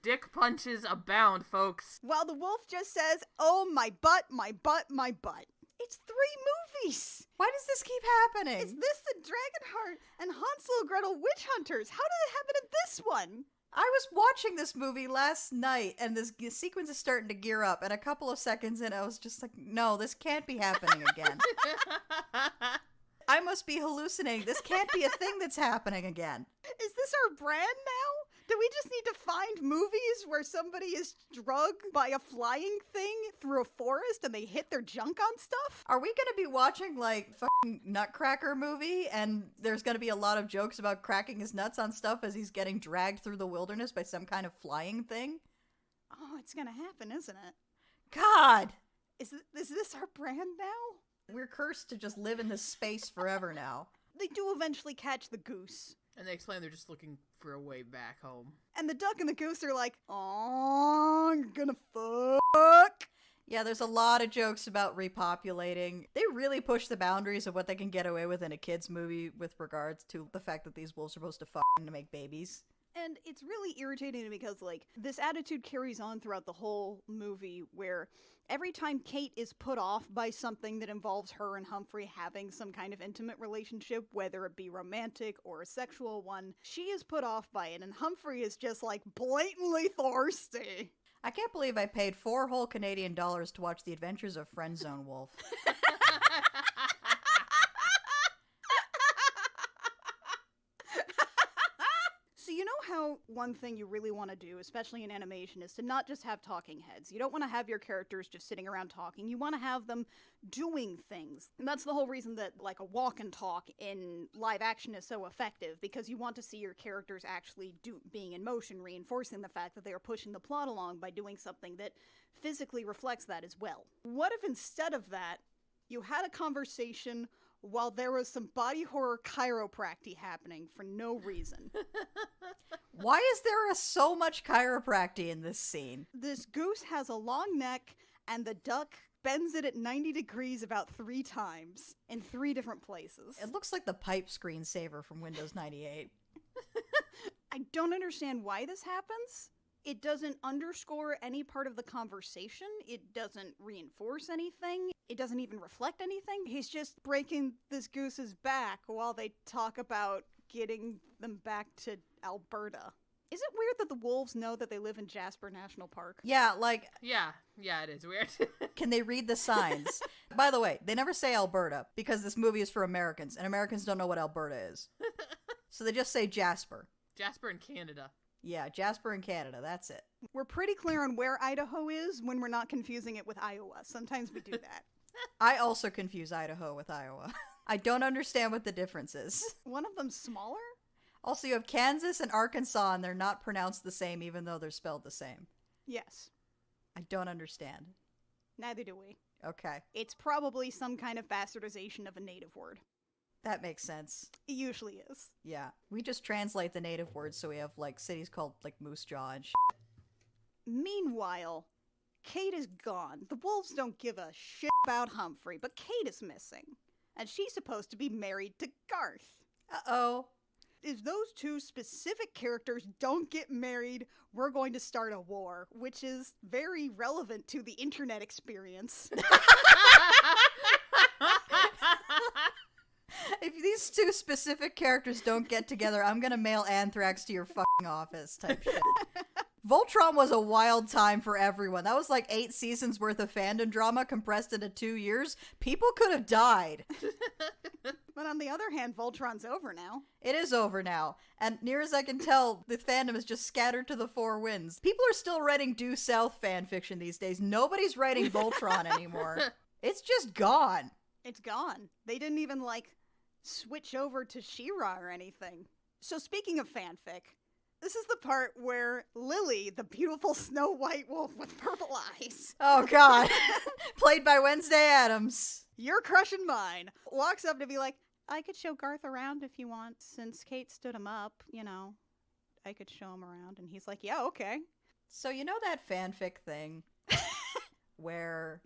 Dick punches abound, folks. While the wolf just says, "Oh, my butt, my butt, my butt." It's 3 movies! Why does this keep happening? Is this the Dragonheart and Hansel and Gretel Witch Hunters? How did it happen in this one? I was watching this movie last night, and this sequence is starting to gear up, and a couple of seconds in, I was just like, no, this can't be happening again. I must be hallucinating. This can't be a thing that's happening again. Is this our brand now? Do we just need to find movies where somebody is drugged by a flying thing through a forest and they hit their junk on stuff? Are we gonna be watching, like, fucking Nutcracker movie, and there's gonna be a lot of jokes about cracking his nuts on stuff as he's getting dragged through the wilderness by some kind of flying thing? Oh, it's gonna happen, isn't it? God! Is this our brand now? We're cursed to just live in this space forever now. They do eventually catch the goose. And they explain they're just looking for a way back home. And the duck and the goose are like, "Aw, you're gonna fuck." Yeah, there's a lot of jokes about repopulating. They really push the boundaries of what they can get away with in a kid's movie with regards to the fact that these wolves are supposed to fuck to make babies. And it's really irritating because, like, this attitude carries on throughout the whole movie where every time Kate is put off by something that involves her and Humphrey having some kind of intimate relationship, whether it be romantic or a sexual one, she is put off by it, and Humphrey is just, like, blatantly thirsty. I can't believe I paid 4 whole Canadian dollars to watch The Adventures of Friendzone Wolf. know one thing you really want to do, especially in animation, is to not just have talking heads. You don't want to have your characters just sitting around talking. You want to have them doing things. And that's the whole reason that, like, a walk and talk in live action is so effective, because you want to see your characters actually being in motion, reinforcing the fact that they are pushing the plot along by doing something that physically reflects that as well. What if instead of that, you had a conversation while there was some body horror chiropractic happening for no reason? Why is there so much chiropractic in this scene? This goose has a long neck, and the duck bends it at 90 degrees about 3 times in 3 different places. It looks like the pipe screensaver from Windows 98. I don't understand why this happens. It doesn't underscore any part of the conversation. It doesn't reinforce anything. It doesn't even reflect anything. He's just breaking this goose's back while they talk about getting them back to Alberta. Is it weird that the wolves know that they live in Jasper National Park? Yeah, like, Yeah, it is weird. can they read the signs? By the way, they never say Alberta because this movie is for Americans, and Americans don't know what Alberta is. So they just say Jasper. Jasper in Canada. Yeah, Jasper in Canada, that's it. We're pretty clear on where Idaho is when we're not confusing it with Iowa. Sometimes we do that. I also confuse Idaho with Iowa. I don't understand what the difference is. One of them's smaller? Also, you have Kansas and Arkansas, and they're not pronounced the same even though they're spelled the same. Yes. I don't understand. Neither do we. Okay, It's probably some kind of bastardization of a native word. that makes sense. It usually is. Yeah, we just translate the native words, so we have, like, cities called, like, Moose Jaw and Meanwhile, Kate is gone. The wolves don't give a shit about Humphrey, but Kate is missing. And she's supposed to be married to Garth. Uh-oh. If those 2 specific characters don't get married, we're going to start a war, which is very relevant to the internet experience. If these 2 specific characters don't get together, I'm gonna mail anthrax to your fucking office type shit. Voltron was a wild time for everyone. That was like 8 seasons worth of fandom drama compressed into 2 years. People could have died. But on the other hand, Voltron's over now. It is over now. And near as I can tell, the fandom is just scattered to the 4 winds. People are still writing Due South fanfiction these days. Nobody's writing Voltron anymore. It's just gone. It's gone. They didn't even, like, switch over to She-Ra or anything. So speaking of fanfic, this is the part where Lily, the beautiful Snow White wolf with purple eyes, Oh god. Played by Wednesday Addams. you're crushing mine, walks up to be like, I could show Garth around if you want, since Kate stood him up, you know. I could show him around. And he's like, yeah, okay. So you know that fanfic thing where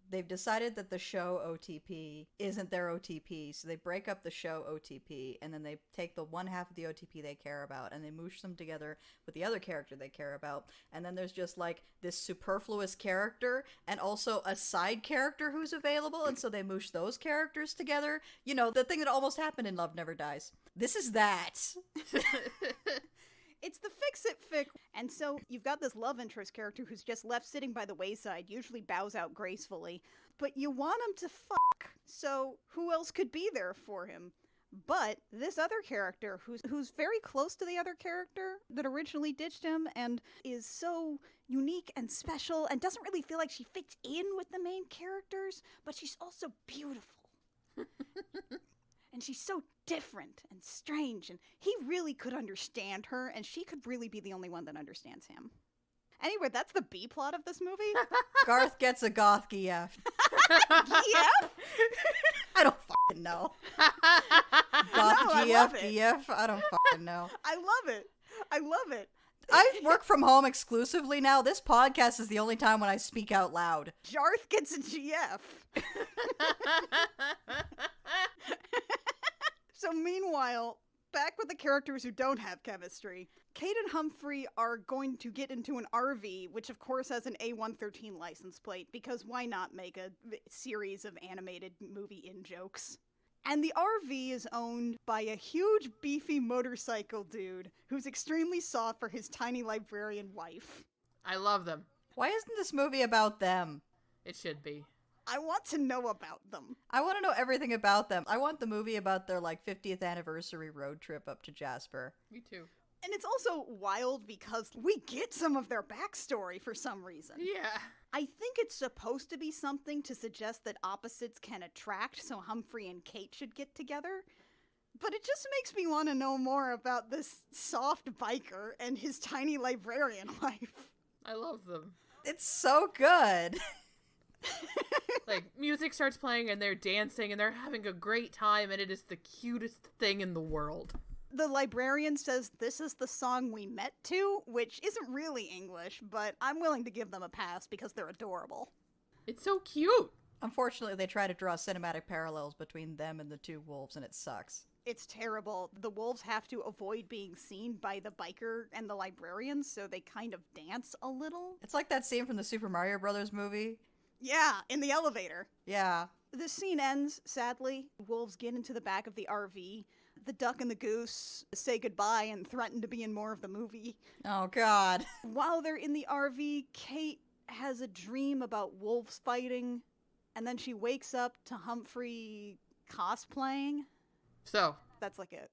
they've decided that the show OTP isn't their OTP, so they break up the show OTP, and then they take the one half of the OTP they care about, and they moosh them together with the other character they care about, and then there's just, like, this superfluous character, and also a side character who's available, and so they moosh those characters together. You know, the thing that almost happened in Love Never Dies. This is that. It's the fix-it fic. And so you've got this love interest character who's just left sitting by the wayside, usually bows out gracefully, but you want him to fuck. So who else could be there for him? But this other character who's very close to the other character that originally ditched him and is so unique and special and doesn't really feel like she fits in with the main characters, but she's also beautiful. And she's so different and strange, and he really could understand her, and she could really be the only one that understands him. Anyway, that's the B plot of this movie. Garth gets a goth GF. Yeah? I don't fucking know. Goth No, I GF, love it. GF? I don't fucking know. I love it. I love it. I work from home exclusively now. This podcast is the only time when I speak out loud. Jarth gets a GF. So meanwhile, back with the characters who don't have chemistry, Kate and Humphrey are going to get into an RV, which of course has an A113 license plate, because why not make a series of animated movie in-jokes? And the RV is owned by a huge, beefy motorcycle dude who's extremely soft for his tiny librarian wife. I love them. Why isn't this movie about them? It should be. I want to know about them. I want to know everything about them. I want the movie about their, like, 50th anniversary road trip up to Jasper. Me too. And it's also wild because we get some of their backstory for some reason. Yeah. I think it's supposed to be something to suggest that opposites can attract, so Humphrey and Kate should get together. But it just makes me want to know more about this soft biker and his tiny librarian wife. I love them. It's so good. Like, music starts playing and they're dancing and they're having a great time, and it is the cutest thing in the world. The librarian says this is the song we met to, which isn't really English, but I'm willing to give them a pass because they're adorable. It's so cute. Unfortunately, they try to draw cinematic parallels between them and the two wolves, and it sucks. It's terrible. The wolves have to avoid being seen by the biker and the librarian, so they kind of dance a little. It's like that scene from the Super Mario Brothers movie. Yeah, in the elevator. Yeah. The scene ends, sadly. Wolves get into the back of the RV. The duck and the goose say goodbye and threaten to be in more of the movie. Oh, God. While they're in the RV, Kate has a dream about wolves fighting, and then she wakes up to Humphrey cosplaying. So, That's like it.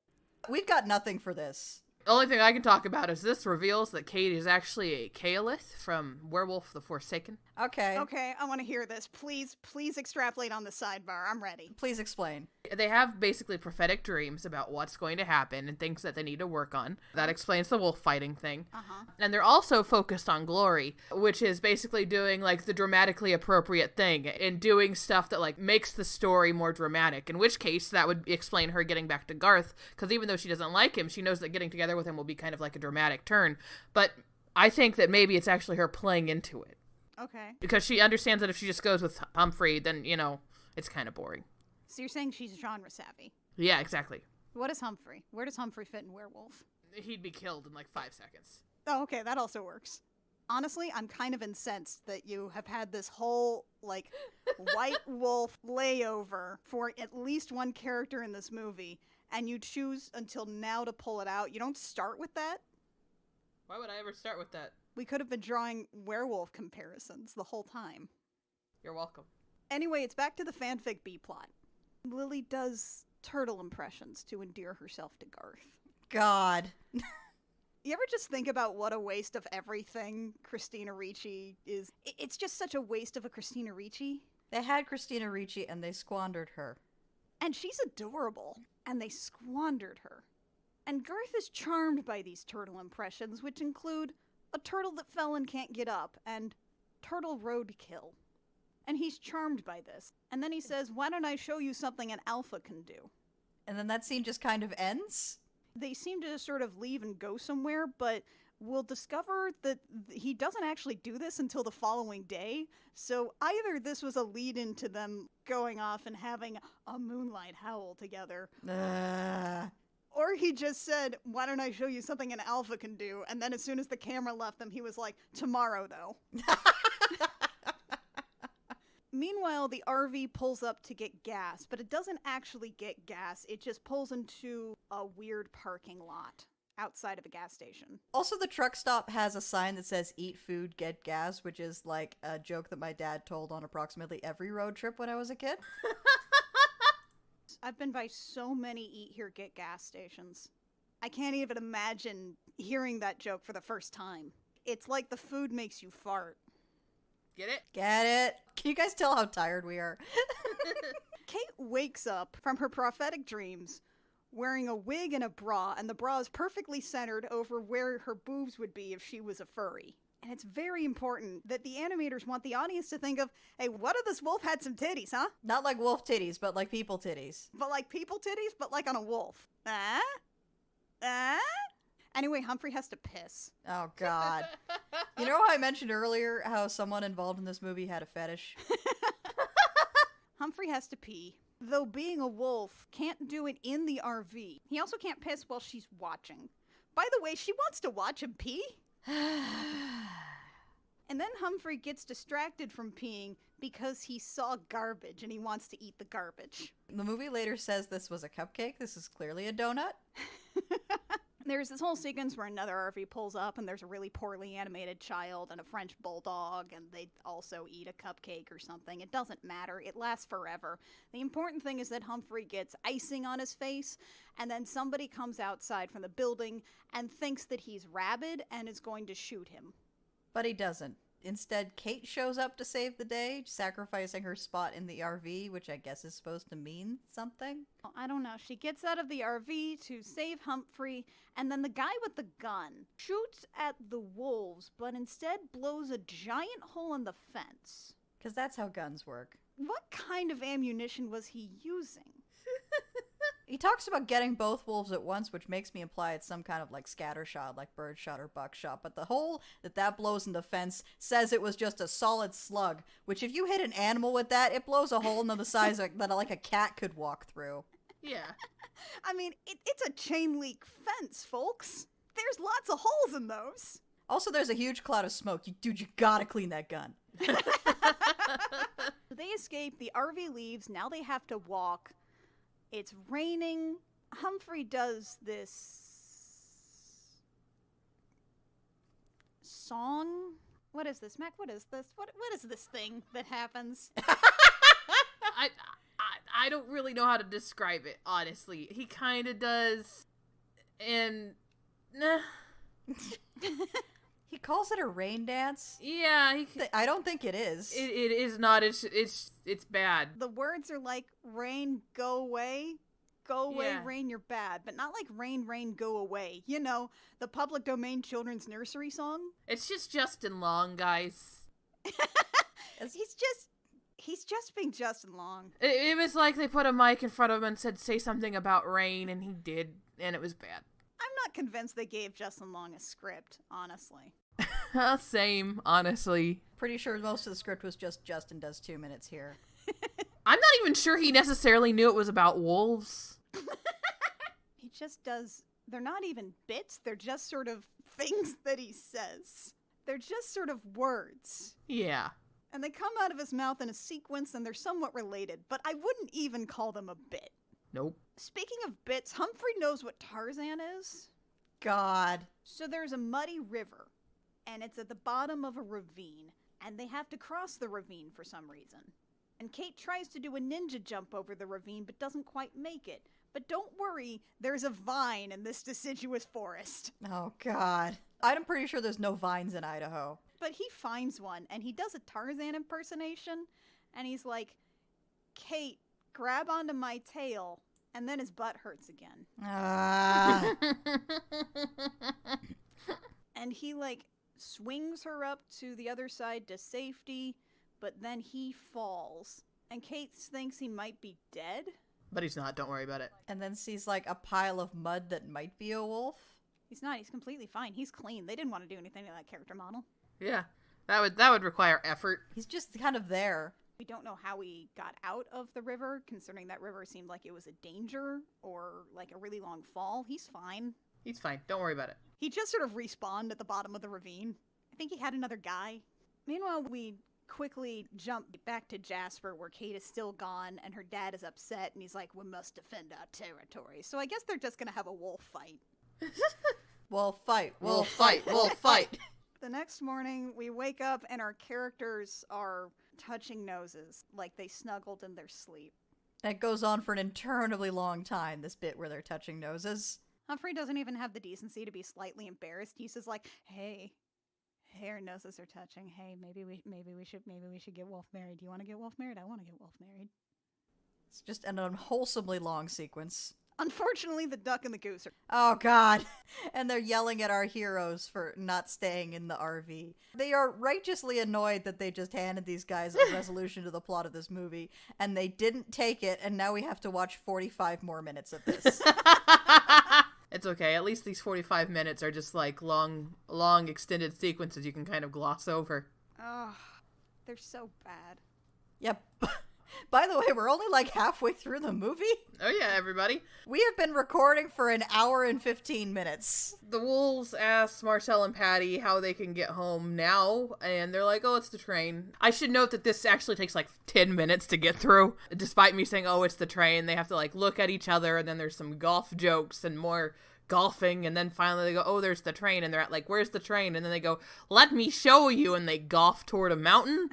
We've got nothing for this. the only thing I can talk about is this reveals that Kate is actually a Kaelith from Werewolf the Forsaken. Okay. Okay, I want to hear this. Please extrapolate on the sidebar. I'm ready. Please explain. They have basically prophetic dreams about what's going to happen and things that they need to work on. That explains the wolf fighting thing. Uh-huh. And they're also focused on glory, which is basically doing like the dramatically appropriate thing and doing stuff that like makes the story more dramatic. In which case that would explain her getting back to Garth, because even though she doesn't like him, she knows that getting together with him will be kind of like a dramatic turn. But I think that maybe it's actually her playing into it. Okay. Because she understands that if she just goes with Humphrey, then, you know, it's kind of boring. So you're saying she's genre savvy. Yeah, exactly. What is Humphrey? Where does Humphrey fit in Werewolf? He'd be killed in like 5 seconds. Oh, okay, that also works. Honestly, I'm kind of incensed that you have had this whole, like, white wolf layover for at least one character in this movie, and you choose until now to pull it out. You don't start with that? Why would I ever start with that? We could have been drawing werewolf comparisons the whole time. You're welcome. Anyway, it's back to the fanfic B-plot. Lily does turtle impressions to endear herself to Garth. God. You ever just think about what a waste of everything Christina Ricci is? It's just such a waste of a Christina Ricci. They had Christina Ricci and they squandered her. And she's adorable. And they squandered her. And Garth is charmed by these turtle impressions, which include a turtle that fell and can't get up, and turtle roadkill. And he's charmed by this. And then he says, why don't I show you something an alpha can do? And then that scene just kind of ends? They seem to sort of leave and go somewhere, but we'll discover that he doesn't actually do this until the following day. So either this was a lead into them going off and having a moonlight howl together, or he just said, why don't I show you something an alpha can do? And then as soon as the camera left them, he was like, tomorrow though. Meanwhile, the RV pulls up to get gas, but it doesn't actually get gas. It just pulls into a weird parking lot outside of a gas station. Also, the truck stop has a sign that says eat food, get gas, which is like a joke that my dad told on approximately every road trip when I was a kid. I've been by so many eat here, get gas stations. I can't even imagine hearing that joke for the first time. It's like the food makes you fart. Get it? Get it? Can you guys tell how tired we are? Kate wakes up from her prophetic dreams wearing a wig and a bra, and the bra is perfectly centered over where her boobs would be if she was a furry. And it's very important that the animators want the audience to think of, hey, what if this wolf had some titties, huh? Not like wolf titties, but like people titties. But like people titties, but like on a wolf. Anyway, Humphrey has to piss. Oh, God. You know how I mentioned earlier how someone involved in this movie had a fetish? Humphrey has to pee. Though being a wolf, can't do it in the RV. He also can't piss while she's watching. By the way, she wants to watch him pee. And then Humphrey gets distracted from peeing because he saw garbage and he wants to eat the garbage. The movie later says this was a cupcake. This is clearly a donut. There's this whole sequence where another RV pulls up and there's a really poorly animated child and a French bulldog, and they also eat a cupcake or something. It doesn't matter. It lasts forever. The important thing is that Humphrey gets icing on his face, and then somebody comes outside from the building and thinks that he's rabid and is going to shoot him. But he doesn't. Instead, Kate shows up to save the day, sacrificing her spot in the RV, which I guess is supposed to mean something. I don't know. She gets out of the RV to save Humphrey, and then the guy with the gun shoots at the wolves, but instead blows a giant hole in the fence. Because that's how guns work. What kind of ammunition was he using? He talks about getting both wolves at once, which makes me imply it's some kind of like scatter shot, like bird shot or buckshot. But the hole that blows in the fence says it was just a solid slug, which if you hit an animal with that, it blows a hole into the size that like a cat could walk through. Yeah. I mean, it's a chain link fence, folks. There's lots of holes in those. Also, there's a huge cloud of smoke. Dude, you gotta clean that gun. They escape, the RV leaves, now they have to walk. It's raining. Humphrey does this song. What is this, Mac? What is this? What is this thing that happens? I don't really know how to describe it, honestly. He kind of does, and He calls it a rain dance. yeah, I don't think it is. it is not. It's bad. The words are like, rain, go away. Go away, Yeah. rain, you're bad. But not like rain, rain, go away. You know, the public domain children's nursery song. It's just Justin Long, guys. He's just being Justin Long. It was like they put a mic in front of him and said, say something about rain, and he did, and it was bad. I'm not convinced they gave Justin Long a script, honestly. Same, honestly. Pretty sure most of the script was just Justin does 2 minutes here. I'm not even sure he necessarily knew it was about wolves. He just does. They're not even bits, they're just sort of things that he says. They're just sort of words. Yeah. And they come out of his mouth in a sequence and they're somewhat related, but I wouldn't even call them a bit. Nope. Speaking of bits, Humphrey knows what Tarzan is. God. So there's a muddy river, and it's at the bottom of a ravine, and they have to cross the ravine for some reason. And Kate tries to do a ninja jump over the ravine, but doesn't quite make it. But don't worry, there's a vine in this deciduous forest. Oh, God. I'm pretty sure there's no vines in Idaho. But he finds one, and he does a Tarzan impersonation, and he's like, Kate, grab onto my tail, and then his butt hurts again. Ah. And he, like, swings her up to the other side to safety, but then he falls. And Kate thinks he might be dead. But he's not, don't worry about it. And then sees like a pile of mud that might be a wolf. He's not, he's completely fine. He's clean. They didn't want to do anything to that character model. Yeah. That would require effort. He's just kind of there. We don't know how he got out of the river, considering that river seemed like it was a danger or like a really long fall. He's fine. He's fine. Don't worry about it. He just sort of respawned at the bottom of the ravine. I think he had another guy. Meanwhile, we quickly jump back to Jasper, where Kate is still gone and her dad is upset, and he's like, we must defend our territory. So I guess they're just gonna have a wolf fight. We'll fight. We'll fight. We'll fight. The next morning, we wake up and our characters are touching noses, like they snuggled in their sleep. And it goes on for an interminably long time, this bit where they're touching noses. Humphrey doesn't even have the decency to be slightly embarrassed. He's just like, hey, our noses are touching. Hey, maybe we should get Wolf married. Do you want to get Wolf married? I want to get Wolf married. It's just an unwholesomely long sequence. Unfortunately, the duck and the goose are... Oh, God. And they're yelling at our heroes for not staying in the RV. They are righteously annoyed that they just handed these guys a resolution to the plot of this movie, and they didn't take it, and now we have to watch 45 more minutes of this. It's okay. At least these 45 minutes are just like long extended sequences you can kind of gloss over. Oh, they're so bad. Yep. By the way, we're only like halfway through the movie. Oh yeah, everybody. We have been recording for an hour and 15 minutes. The wolves ask Marcel and Patty how they can get home now, and they're like, oh, it's the train. I should note that this actually takes like 10 minutes to get through. Despite me saying, oh, it's the train, they have to like look at each other, and then there's some golf jokes and more golfing, and then finally they go, oh, there's the train, and they're at like, where's the train? And then they go, let me show you, and they golf toward a mountain.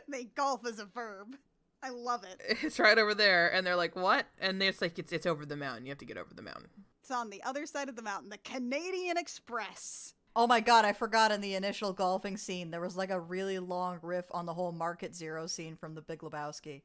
They golf as a verb. I love it. It's right over there, and they're like, what? And it's like, it's over the mountain. You have to get over the mountain. It's on the other side of the mountain, the Canadian Express. Oh my god, I forgot in the initial golfing scene, there was like a really long riff on the whole Market Zero scene from The Big Lebowski.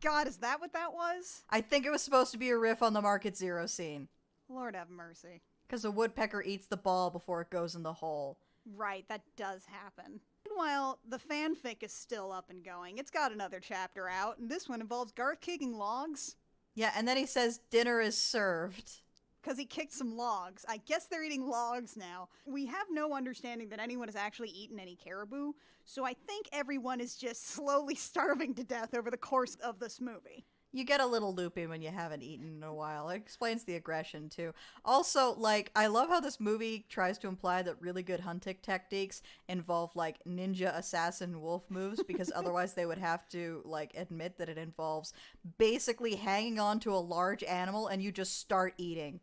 God, is that what that was? I think it was supposed to be a riff on the Market Zero scene. Lord have mercy. Because the woodpecker eats the ball before it goes in the hole. Right, that does happen. Meanwhile, the fanfic is still up and going. It's got another chapter out, and this one involves Garth kicking logs. Yeah, and then he says dinner is served. Because he kicked some logs. I guess they're eating logs now. We have no understanding that anyone has actually eaten any caribou, so I think everyone is just slowly starving to death over the course of this movie. You get a little loopy when you haven't eaten in a while. It explains the aggression, too. Also, like, I love how this movie tries to imply that really good hunting techniques involve, like, ninja assassin wolf moves, because otherwise they would have to, like, admit that it involves basically hanging on to a large animal and you just start eating.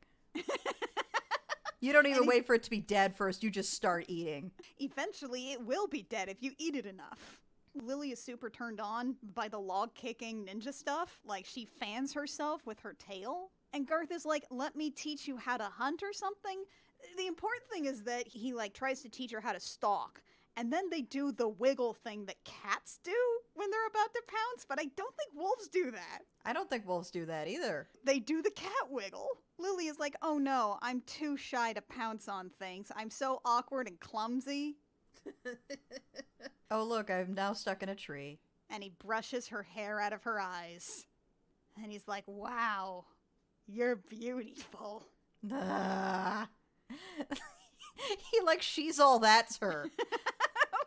You don't even wait for it to be dead first, you just start eating. Eventually, it will be dead if you eat it enough. Lily is super turned on by the log-kicking ninja stuff. Like, she fans herself with her tail. And Garth is like, let me teach you how to hunt or something. The important thing is that he, like, tries to teach her how to stalk. And then they do the wiggle thing that cats do when they're about to pounce, but I don't think wolves do that. I don't think wolves do that either. They do the cat wiggle. Lily is like, oh no, I'm too shy to pounce on things. I'm so awkward and clumsy. Oh look, I'm now stuck in a tree. And he brushes her hair out of her eyes. And he's like, wow, you're beautiful. Ah. He like, she's all that's her.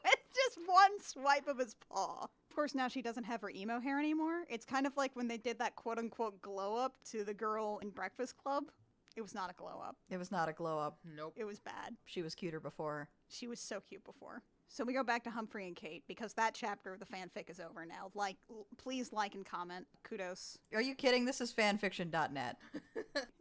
It's just one swipe of his paw. Of course, now she doesn't have her emo hair anymore. It's kind of like when they did that quote-unquote glow-up to the girl in Breakfast Club. It was not a glow-up. It was not a glow up. Nope. It was bad. She was cuter before. She was so cute before. So we go back to Humphrey and Kate because that chapter of the fanfic is over now. Like, please like and comment. Kudos. Are you kidding? This is fanfiction.net.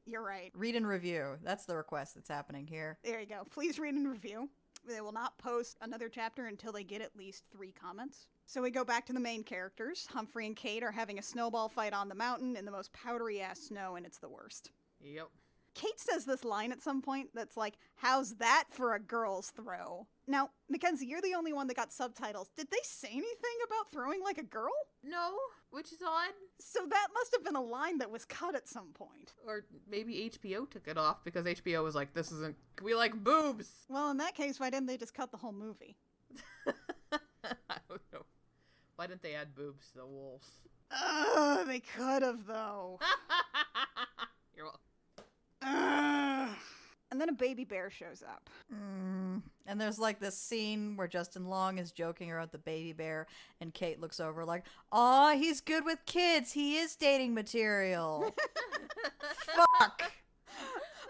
You're right. Read and review. That's the request that's happening here. There you go. Please read and review. They will not post another chapter until they get at least 3 comments. So we go back to the main characters. Humphrey and Kate are having a snowball fight on the mountain in the most powdery-ass snow, and it's the worst. Yep. Kate says this line at some point that's like, how's that for a girl's throw? Now, Mackenzie, you're the only one that got subtitles. Did they say anything about throwing like a girl? No, which is odd. So that must have been a line that was cut at some point. Or maybe HBO took it off because HBO was like, this isn't, we like boobs. Well, in that case, why didn't they just cut the whole movie? I don't know. Why didn't they add boobs to the wolves? Ugh, they could have, though. You're welcome. Ugh. And then a baby bear shows up. And there's like this scene where Justin Long is joking around the baby bear, and Kate looks over like, aw, he's good with kids. He is dating material. Fuck.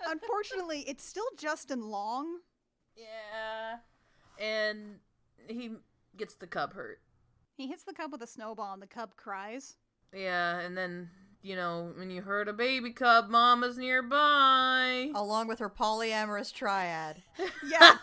Unfortunately, it's still Justin Long. Yeah. And he gets the cub hurt. He hits the cub with a snowball, and the cub cries. Yeah, and then, you know, when you hurt a baby cub, mama's nearby. Along with her polyamorous triad. Yeah.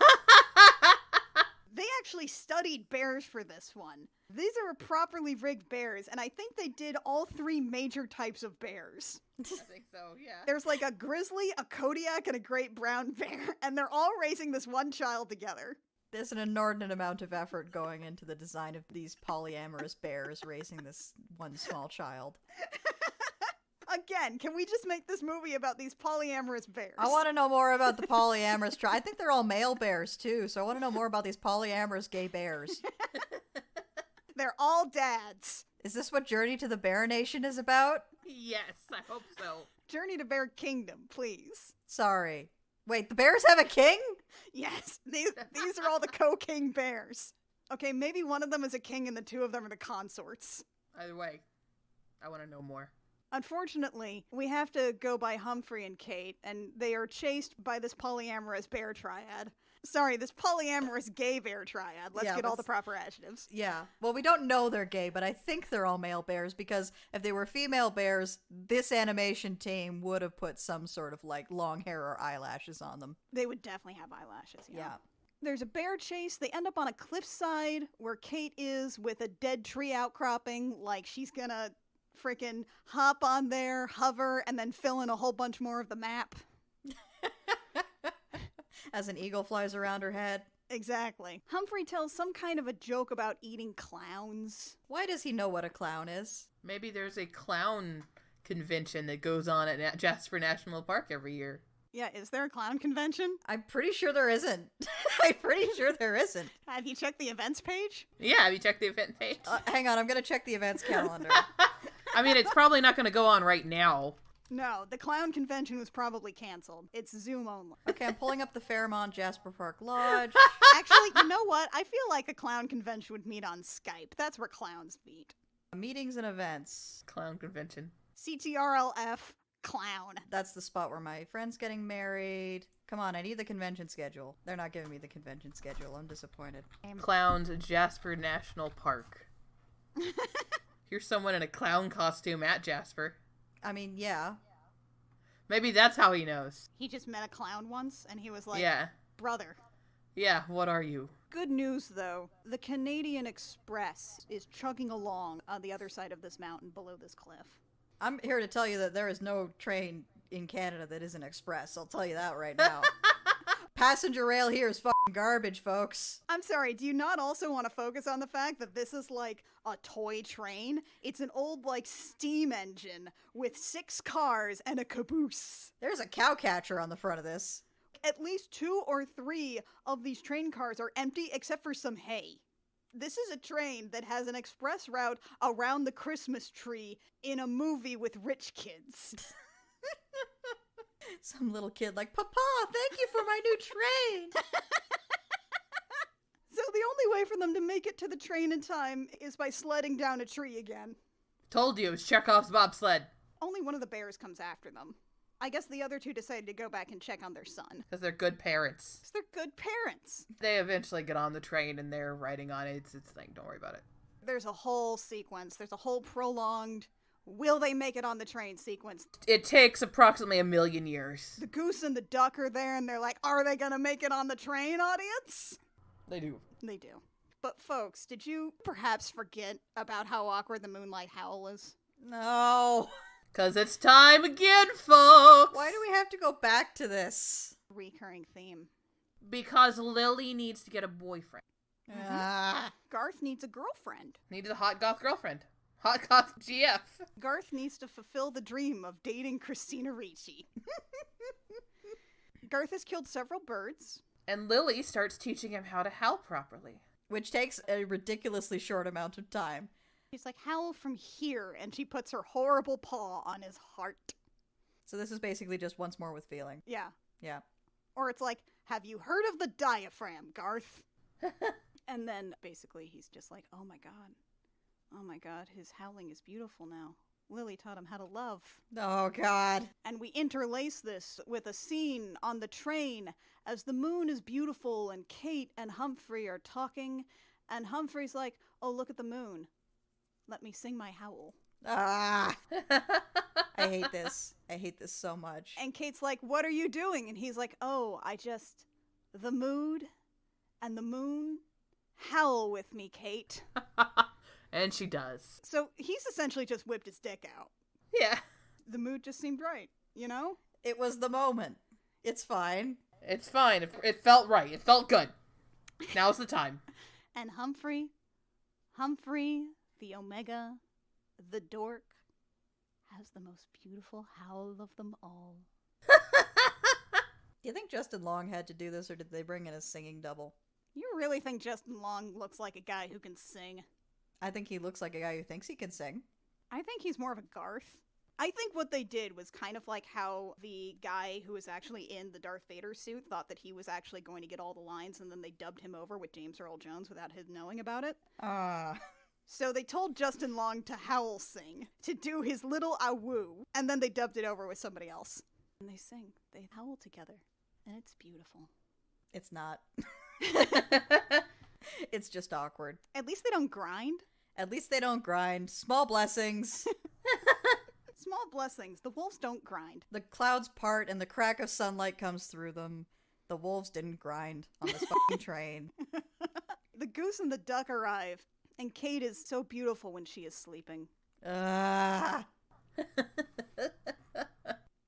They actually studied bears for this one. These are properly rigged bears, and I think they did all 3 major types of bears. I think so, yeah. There's like a grizzly, a Kodiak, and a great brown bear, and they're all raising this one child together. There's an inordinate amount of effort going into the design of these polyamorous bears raising this one small child. Again, can we just make this movie about these polyamorous bears? I want to know more about the polyamorous I think they're all male bears too, so I want to know more about these polyamorous gay bears. They're all dads. Is this what Journey to the Bear Nation is about? Yes, I hope so. Journey to Bear Kingdom, please. Sorry. Wait, the bears have a king? Yes, these are all the co-king bears. Okay, maybe one of them is a king and the 2 of them are the consorts. Either way, I want to know more. Unfortunately, we have to go by Humphrey and Kate, and they are chased by this polyamorous bear triad. Sorry, this polyamorous gay bear triad. Let's Yeah, get all the let's- proper adjectives. Yeah. Well, we don't know they're gay, but I think they're all male bears because if they were female bears, this animation team would have put some sort of like long hair or eyelashes on them. They would definitely have eyelashes, Yeah. There's a bear chase. They end up on a cliffside where Kate is with a dead tree outcropping. Like, she's gonna freaking hop on there, hover, and then fill in a whole bunch more of the map. As an eagle flies around her head. Exactly. Humphrey tells some kind of a joke about eating clowns. Why does he know what a clown is? Maybe there's a clown convention that goes on at Jasper National Park every year. Yeah, is there a clown convention? I'm pretty sure there isn't. I'm pretty sure there isn't. Have you checked the events page? Yeah, have you checked the event page? Hang on, I'm gonna check the events calendar. I mean, it's probably not going to go on right now. No, the clown convention was probably canceled. It's Zoom only. Okay, I'm pulling up the Fairmont Jasper Park Lodge. Actually, you know what? I feel like a clown convention would meet on Skype. That's where clowns meet. Meetings and events. Clown convention. CTRLF, clown. That's the spot where my friend's getting married. Come on, I need the convention schedule. They're not giving me the convention schedule. I'm disappointed. Clowns at Jasper National Park. Here's someone in a clown costume at Jasper. I mean, yeah. Maybe that's how he knows. He just met a clown once, and he was like, Yeah. brother. Yeah, what are you? Good news, though. The Canadian Express is chugging along on the other side of this mountain below this cliff. I'm here to tell you that there is no train in Canada that isn't express. I'll tell you that right now. Passenger rail here is fucking garbage, folks. I'm sorry, do you not also want to focus on the fact that this is like a toy train? It's an old, like, steam engine with 6 cars and a caboose. There's a cow catcher on the front of this. At least 2 or 3 of these train cars are empty except for some hay. This is a train that has an express route around the Christmas tree in a movie with rich kids. Some little kid like, Papa, thank you for my new train. So the only way for them to make it to the train in time is by sledding down a tree again. Told you, it was Chekhov's bobsled. Only one of the bears comes after them. I guess the other 2 decided to go back and check on their son. Because they're good parents. 'Cause they're good parents. They eventually get on the train and they're riding on it. It's thing. Don't worry about it. There's a whole sequence. There's a whole prolonged, will they make it on the train sequence. It takes approximately 1,000,000 years. The goose and the duck are there and they're like, are they gonna make it on the train, audience? They do. They do. But folks, did you perhaps forget about how awkward the Moonlight Howl is? No. Because it's time again, folks! Why do we have to go back to this? Recurring theme. Because Lily needs to get a boyfriend. Ah. Garth needs a girlfriend. Needs a hot goth girlfriend. Hot goth GF. Garth needs to fulfill the dream of dating Christina Ricci. Garth has killed several birds. And Lily starts teaching him how to howl properly. Which takes a ridiculously short amount of time. She's like, howl from here, and she puts her horrible paw on his heart. So this is basically just once more with feeling. Yeah. Yeah. Or it's like, have you heard of the diaphragm, Garth? And then basically he's just like, oh my god, his howling is beautiful now. Lily taught him how to love. Oh, God. And we interlace this with a scene on the train as the moon is beautiful and Kate and Humphrey are talking, and Humphrey's like, oh, look at the moon. Let me sing my howl. Ah. I hate this. I hate this so much. And Kate's like, what are you doing? And he's like, oh, the mood and the moon howl with me, Kate. And she does. So he's essentially just whipped his dick out. Yeah. The mood just seemed right, you know? It was the moment. It's fine. It's fine. It felt right. It felt good. Now's the time. And Humphrey, the Omega, the dork, has the most beautiful howl of them all. Do you think Justin Long had to do this, or did they bring in a singing double? You really think Justin Long looks like a guy who can sing? I think he looks like a guy who thinks he can sing. I think he's more of a Garth. I think what they did was kind of like how the guy who was actually in the Darth Vader suit thought that he was actually going to get all the lines, and then they dubbed him over with James Earl Jones without him knowing about it. Ah. So they told Justin Long to howl sing, to do his little awoo, and then they dubbed it over with somebody else. And they sing. They howl together. And it's beautiful. It's not. It's just awkward. At least they don't grind. At least they don't grind. Small blessings. Small blessings. The wolves don't grind. The clouds part and the crack of sunlight comes through them. The wolves didn't grind on this fucking train. The goose and the duck arrive, and Kate is so beautiful when she is sleeping.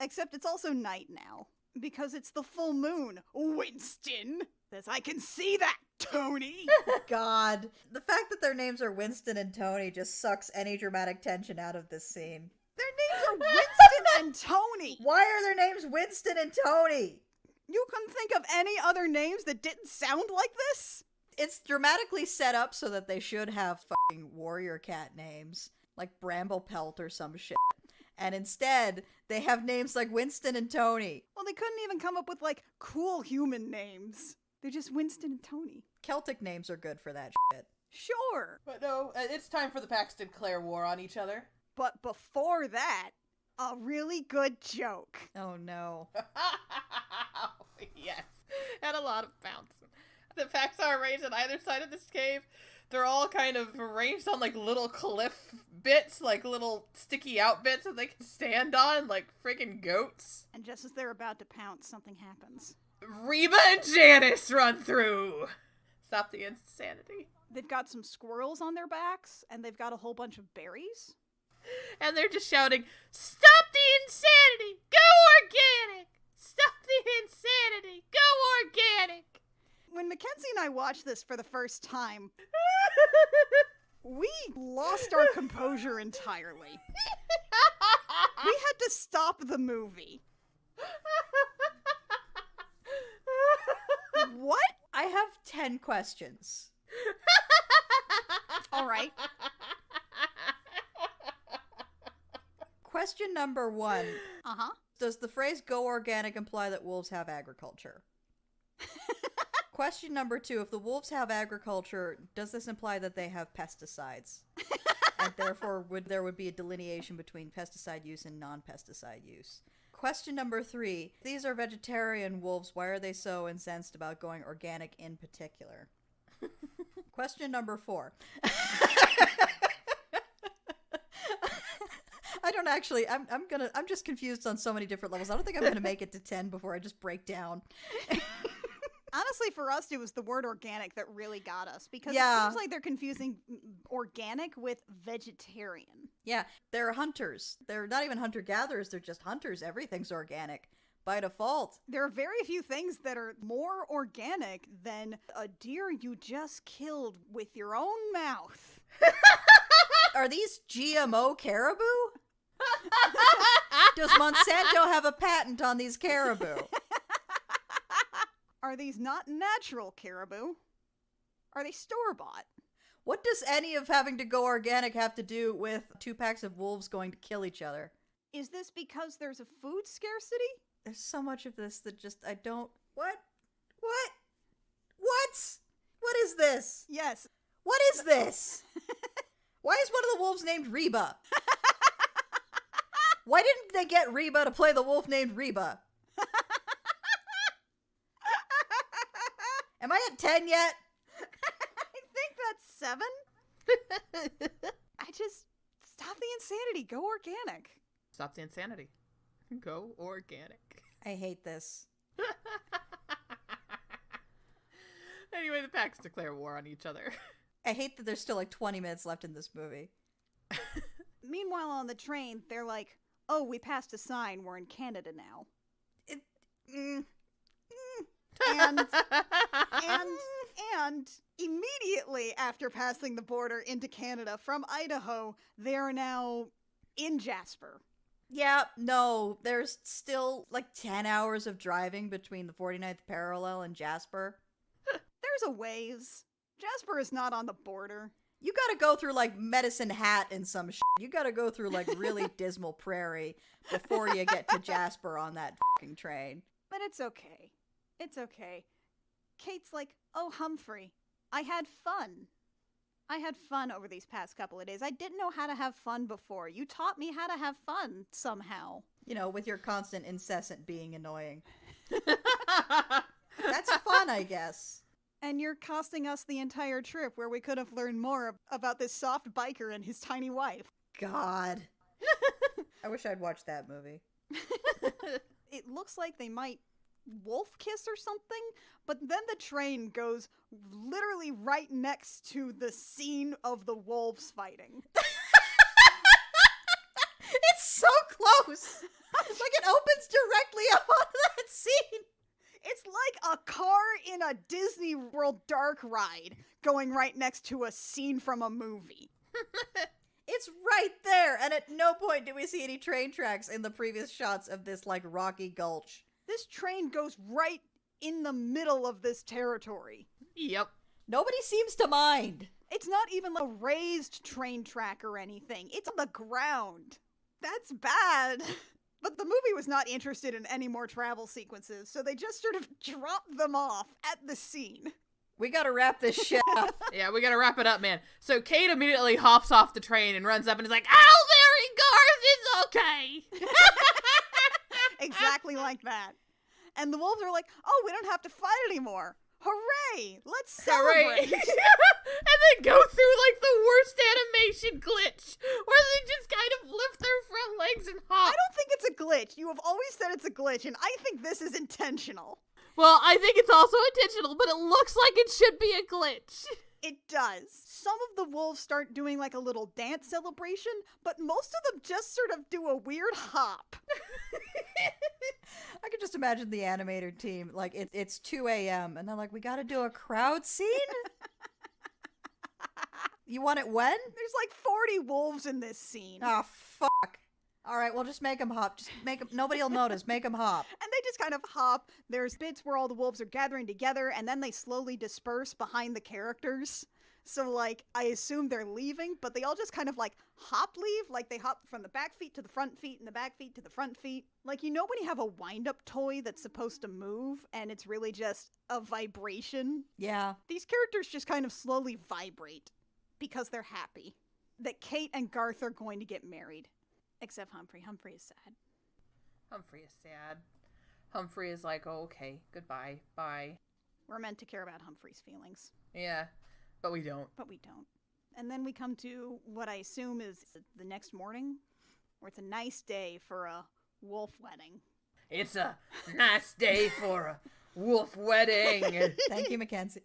Except it's also night now, because it's the full moon. Winston! Says, I can see that, Tony! God. The fact that their names are Winston and Tony just sucks any dramatic tension out of this scene. Their names are Winston and Tony! Why are their names Winston and Tony? You couldn't think of any other names that didn't sound like this? It's dramatically set up so that they should have fucking warrior cat names, like Bramblepelt or some shit. And instead, they have names like Winston and Tony. Well, they couldn't even come up with, like, cool human names. They're just Winston and Tony. Celtic names are good for that shit. Sure. But no, it's time for the packs to declare war on each other. But before that, a really good joke. Oh no. Yes. And a lot of bounce. The packs are arranged on either side of this cave. They're all kind of arranged on like little cliff bits, like little sticky out bits that they can stand on, like friggin' goats. And just as they're about to pounce, something happens. Reba and Janice run through. Stop the insanity. They've got some squirrels on their backs, and they've got a whole bunch of berries. And they're just shouting, "Stop the insanity! Go organic! Stop the insanity! Go organic!" When Mackenzie and I watched this for the first time, we lost our composure entirely. We had to stop the movie. What? I have 10 questions. All right. Question number 1. Uh-huh. Does the phrase go organic imply that wolves have agriculture? Question number 2. If the wolves have agriculture, does this imply that they have pesticides? And therefore there would be a delineation between pesticide use and non-pesticide use. Question number 3. If these are vegetarian wolves, why are they so incensed about going organic in particular? Question number 4. I don't actually, I'm just confused on so many different levels. I don't think I'm gonna make it to 10 before I just break down. Honestly, for us, it was the word organic that really got us, because it Yeah. seems like they're confusing organic with vegetarian. Yeah, they're hunters. They're not even hunter-gatherers, they're just hunters. Everything's organic by default. There are very few things that are more organic than a deer you just killed with your own mouth. Are these GMO caribou? Does Monsanto have a patent on these caribou? Are these not natural caribou? Are they store-bought? What does any of having to go organic have to do with 2 packs of wolves going to kill each other? Is this because there's a food scarcity? There's so much of this that just, I don't... What? What? What? What is this? Yes. What is this? Why is one of the wolves named Reba? Why didn't they get Reba to play the wolf named Reba? Am I at 10 yet? I think that's 7. I just... Stop the insanity. Go organic. Stop the insanity. Go organic. I hate this. Anyway, the packs declare war on each other. I hate that there's still like 20 minutes left in this movie. Meanwhile, on the train, they're like, oh, we passed a sign. We're in Canada now. And immediately after passing the border into Canada from Idaho, they are now in Jasper. Yeah, no, there's still like 10 hours of driving between the 49th parallel and Jasper. There's a ways. Jasper is not on the border. You gotta go through like Medicine Hat and some shit. You gotta go through like really dismal prairie before you get to Jasper on that fucking train. But it's okay. It's okay. Kate's like, oh, Humphrey, I had fun. I had fun over these past couple of days. I didn't know how to have fun before. You taught me how to have fun somehow. You know, with your constant incessant being annoying. That's That's fun, I guess. And you're costing us the entire trip where we could have learned more about this soft biker and his tiny wife. God. I wish I'd watched that movie. It looks like they might wolf kiss or something, but then the train goes literally right next to the scene of the wolves fighting. It's so close. Like it opens directly up on that scene. It's like a car in a Disney World dark ride going right next to a scene from a movie. It's right there, and at no point do we see any train tracks in the previous shots of this, like, rocky gulch. This train goes right in the middle of this territory. Yep. Nobody seems to mind. It's not even like a raised train track or anything. It's on the ground. That's bad. But the movie was not interested in any more travel sequences, so they just sort of dropped them off at the scene. We gotta wrap this shit up. Yeah, we gotta wrap it up, man. So Kate immediately hops off the train and runs up and is like, "Oh, Mary Garth, it's okay." Exactly like that. And the wolves are like, "Oh, we don't have to fight anymore. Hooray! Let's celebrate." Right. And then go through like the worst animation glitch where they just kind of lift their front legs and hop. I don't think it's a glitch. You have always said it's a glitch, and I think this is intentional. Well, I think it's also intentional, but it looks like it should be a glitch. It does. Some of the wolves start doing like a little dance celebration, but most of them just sort of do a weird hop. I could just imagine the animator team, like, it's 2 a.m., and they're like, we gotta do a crowd scene? You want it when? There's like 40 wolves in this scene. Oh, fuck. All right, well, just make them hop. Just make them. Nobody will notice. Make them hop. And they just kind of hop. There's bits where all the wolves are gathering together, and then they slowly disperse behind the characters. So, like, I assume they're leaving, but they all just kind of, like, hop leave. Like, they hop from the back feet to the front feet and the back feet to the front feet. Like, you know when you have a wind-up toy that's supposed to move, and it's really just a vibration? Yeah. These characters just kind of slowly vibrate because they're happy that Kate and Garth are going to get married. Except Humphrey. Humphrey is sad. Humphrey is sad. Humphrey is like, oh, okay, goodbye, bye. We're meant to care about Humphrey's feelings. Yeah, but we don't. But we don't. And then we come to what I assume is the next morning, where it's a nice day for a wolf wedding. It's a nice day for a wolf wedding. Thank you, Mackenzie.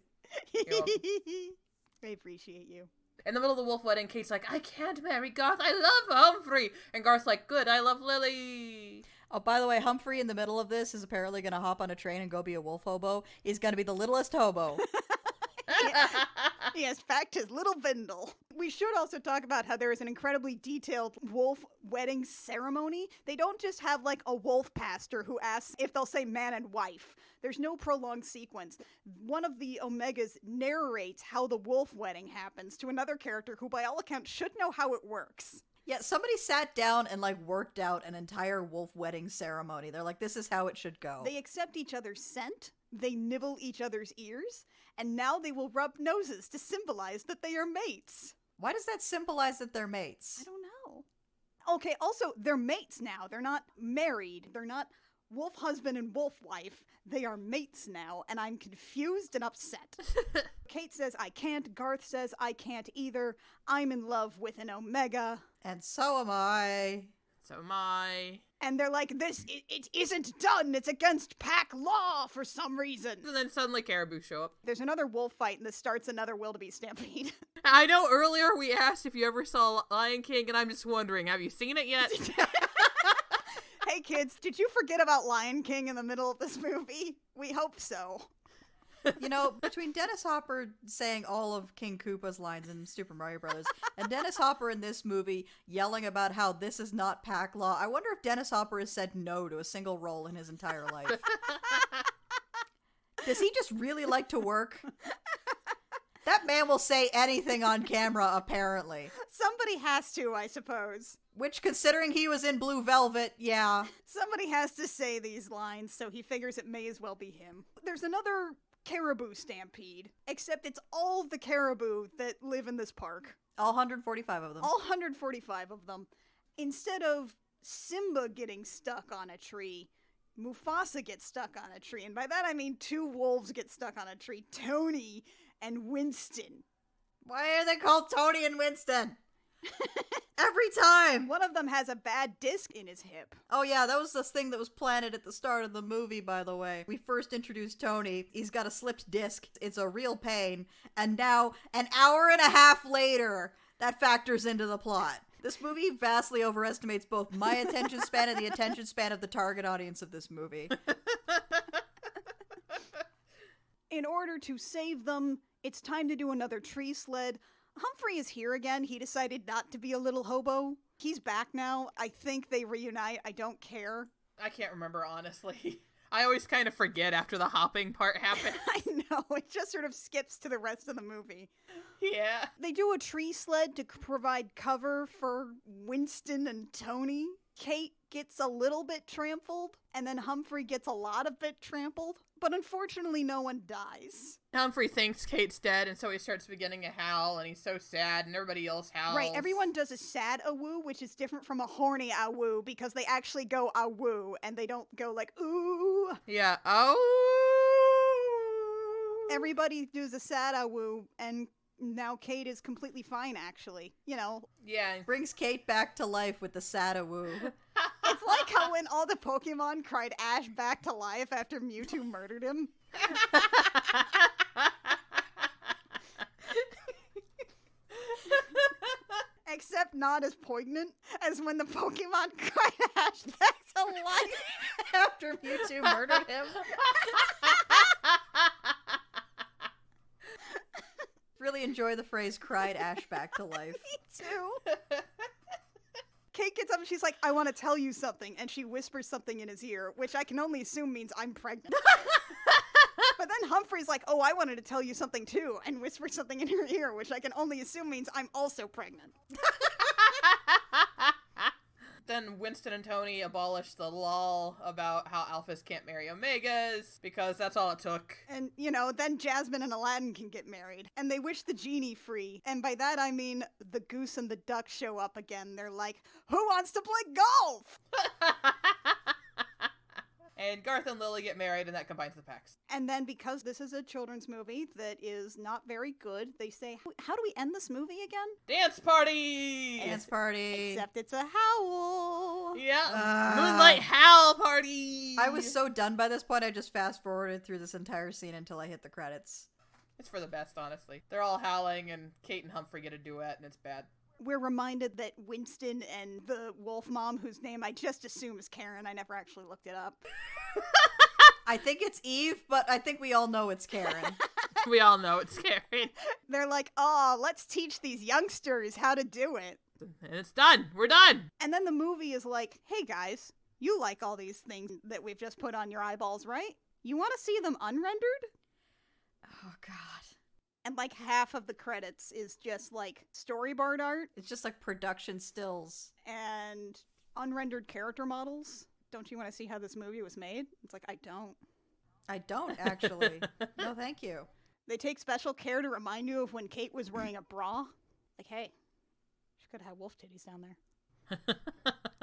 I appreciate you. In the middle of the wolf wedding, Kate's like, I can't marry Garth. I love Humphrey. And Garth's like, good, I love Lily. Oh, by the way, Humphrey in the middle of this is apparently going to hop on a train and go be a wolf hobo. He's going to be the littlest hobo. He has packed his little bindle. We should also talk about how there is an incredibly detailed wolf wedding ceremony. They don't just have like a wolf pastor who asks if they'll say man and wife. There's no prolonged sequence. One of the Omegas narrates how the wolf wedding happens to another character who by all accounts should know how it works. Yeah, somebody sat down and like worked out an entire wolf wedding ceremony. They're like, this is how it should go. They accept each other's scent, they nibble each other's ears, and now they will rub noses to symbolize that they are mates. Why does that symbolize that they're mates? I don't know. Okay, also, they're mates now. They're not married. They're not wolf husband and wolf wife. They are mates now, and I'm confused and upset. Kate says, I can't. Garth says, I can't either. I'm in love with an Omega. And so am I. So am I. And they're like, it isn't done. It's against pack law for some reason. And then suddenly caribou show up. There's another wolf fight, and this starts another wildebeest stampede. I know earlier we asked if you ever saw Lion King, and I'm just wondering, have you seen it yet? Hey kids, did you forget about Lion King in the middle of this movie? We hope so. You know, between Dennis Hopper saying all of King Koopa's lines in Super Mario Brothers and Dennis Hopper in this movie yelling about how this is not pack law, I wonder if Dennis Hopper has said no to a single role in his entire life. Does he just really like to work? That man will say anything on camera, apparently. Somebody has to, I suppose. Which, considering he was in Blue Velvet, yeah. Somebody has to say these lines, so he figures it may as well be him. There's another caribou stampede, except it's all the caribou that live in this park. All 145 of them. All 145 of them. Instead of Simba getting stuck on a tree, Mufasa gets stuck on a tree. And by that I mean 2 wolves get stuck on a tree. Tony and Winston. Why are they called Tony and Winston? Every time. One of them has a bad disc in his hip. Oh yeah, that was this thing that was planted at the start of the movie, by the way. We first introduced Tony. He's got a slipped disc. It's a real pain. And now, an hour and a half later, that factors into the plot. This movie vastly overestimates both my attention span and the attention span of the target audience of this movie. In order to save them, it's time to do another tree sled. Humphrey is here again. He decided not to be a little hobo. He's back now. I think they reunite. I don't care. I can't remember, honestly. I always kind of forget after the hopping part happens. I know. It just sort of skips to the rest of the movie. Yeah. They do a tree sled to provide cover for Winston and Tony. Kate gets a little bit trampled, and then Humphrey gets a lot of bit trampled. But unfortunately, no one dies. Humphrey thinks Kate's dead, and so he starts beginning to howl, and he's so sad, and everybody else howls. Right, everyone does a sad awoo, which is different from a horny awoo, because they actually go awoo, and they don't go like, ooh. Yeah, oh. Everybody does a sad awoo, and now Kate is completely fine, actually. You know. Yeah. Brings Kate back to life with the Sadawoo. It's like how when all the Pokemon cried Ash back to life after Mewtwo murdered him. Except not as poignant as when the Pokemon cried Ash back to life After Mewtwo murdered him. Really enjoy the phrase cried Ash back to life. Me too. Kate gets up and she's like, I want to tell you something. And she whispers something in his ear, which I can only assume means I'm pregnant. But then Humphrey's like, oh, I wanted to tell you something too. And whispers something in her ear, which I can only assume means I'm also pregnant. Then Winston and Tony abolish the law about how alphas can't marry omegas, because that's all it took. And, then Jasmine and Aladdin can get married. And they wish the genie free. And by that I mean the goose and the duck show up again. They're like, who wants to play golf? And Garth and Lily get married, and that combines the packs. And then because this is a children's movie that is not very good, they say, how do we end this movie again? Dance party! Dance party. Except it's a howl. Yeah. Moonlight howl party! I was so done by this point, I just fast forwarded through this entire scene until I hit the credits. It's for the best, honestly. They're all howling, and Kate and Humphrey get a duet, and it's bad. We're reminded that Winston and the wolf mom, whose name I just assume is Karen, I never actually looked it up. I think it's Eve, but I think we all know it's Karen. We all know it's Karen. They're like, oh, let's teach these youngsters how to do it. And it's done. We're done. And then the movie is like, hey guys, you like all these things that we've just put on your eyeballs, right? You want to see them unrendered? Oh, God. And like half of the credits is just like storyboard art It's just like production stills. and unrendered character models. Don't you want to see how this movie was made? It's like, I don't. I don't, actually. No, thank you. They take special care to remind you of when Kate was wearing a bra. Like, hey, she could have wolf titties down there.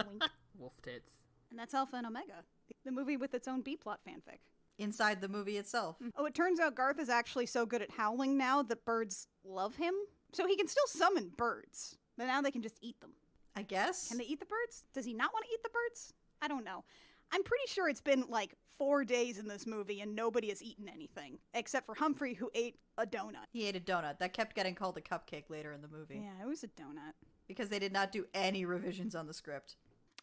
Wink. Wolf tits. And that's Alpha and Omega, the movie with its own B-plot fanfic. Inside the movie itself. Oh, it turns out Garth is actually so good at howling now that birds love him. So he can still summon birds, but now they can just eat them. I guess. Can they eat the birds? Does he not want to eat the birds? I don't know. I'm pretty sure it's been like 4 days in this movie and nobody has eaten anything, except for Humphrey, who ate a donut. He ate a donut. That kept getting called a cupcake later in the movie. Yeah, it was a donut. Because they did not do any revisions on the script.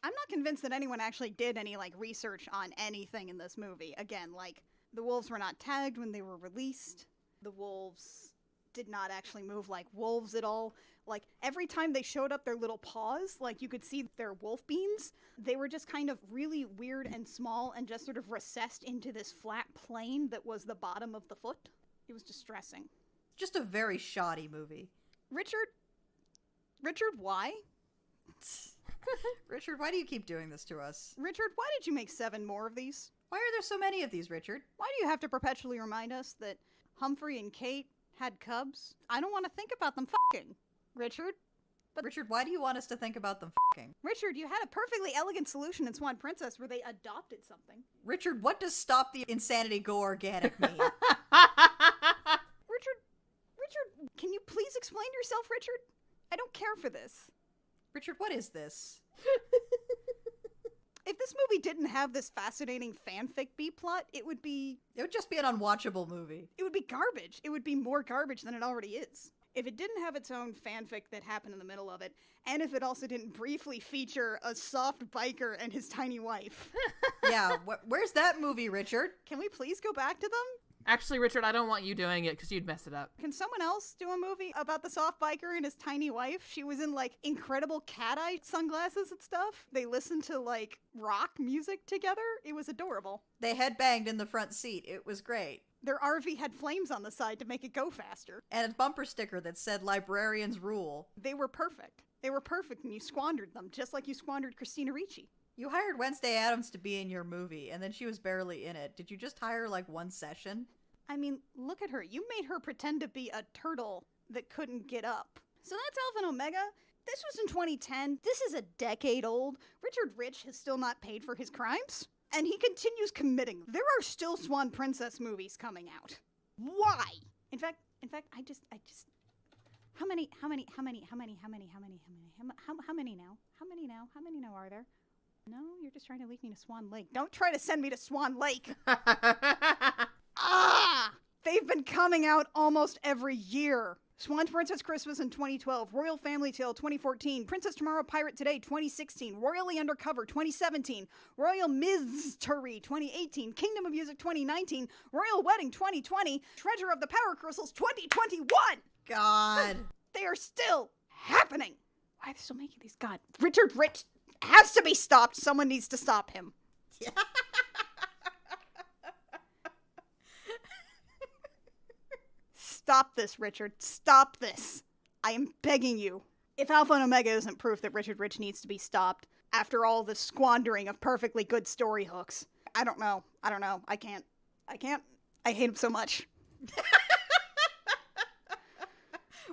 I'm not convinced that anyone actually did any like research on anything in this movie. Again, like the wolves were not tagged when they were released. The wolves did not actually move like wolves at all. Like every time they showed up their little paws, like you could see their wolf beans, they were just kind of really weird and small and just sort of recessed into this flat plane that was the bottom of the foot. It was distressing. Just a very shoddy movie. Richard, why? Richard, why do you keep doing this to us? Richard, why did you make 7 more of these? Why are there so many of these, Richard? Why do you have to perpetually remind us that Humphrey and Kate had cubs? I don't want to think about them fucking. Richard? Richard, why do you want us to think about them fucking? Richard, you had a perfectly elegant solution in Swan Princess where they adopted something. Richard, what does stop the insanity go organic mean? Richard, can you please explain yourself, Richard? I don't care for this. Richard, what is this? If this movie didn't have this fascinating fanfic B-plot, it would just be an unwatchable movie. It would be garbage. It would be more garbage than it already is. If it didn't have its own fanfic that happened in the middle of it, and if it also didn't briefly feature a soft biker and his tiny wife. Yeah, where's that movie, Richard? Can we please go back to them? Actually, Richard, I don't want you doing it because you'd mess it up. Can someone else do a movie about the soft biker and his tiny wife? She was in, like, incredible cat-eye sunglasses and stuff. They listened to, like, rock music together. It was adorable. They headbanged in the front seat. It was great. Their RV had flames on the side to make it go faster. And a bumper sticker that said librarians rule. They were perfect. They were perfect, and you squandered them, just like you squandered Christina Ricci. You hired Wednesday Addams to be in your movie, and then she was barely in it. Did you just hire, like, one session? I mean, look at her. You made her pretend to be a turtle that couldn't get up. So that's Alpha and Omega. This was in 2010. This is a decade old. Richard Rich has still not paid for his crimes, and he continues committing. There are still Swan Princess movies coming out. Why? In fact, I just how many now? How many now are there? No, you're just trying to lead me to Swan Lake. Don't try to send me to Swan Lake. They've been coming out almost every year. Swan Princess Christmas in 2012, Royal Family Tale 2014, Princess Tomorrow Pirate Today 2016, Royally Undercover 2017, Royal Mystery 2018, Kingdom of Music 2019, Royal Wedding 2020, Treasure of the Power Crystals 2021! God. They are still happening! Why are they still making these? God, Richard Rich has to be stopped. Someone needs to stop him. Yeah. Stop this, Richard. Stop this. I am begging you. If Alpha and Omega isn't proof that Richard Rich needs to be stopped, after all the squandering of perfectly good story hooks, I don't know. I can't. I hate him so much.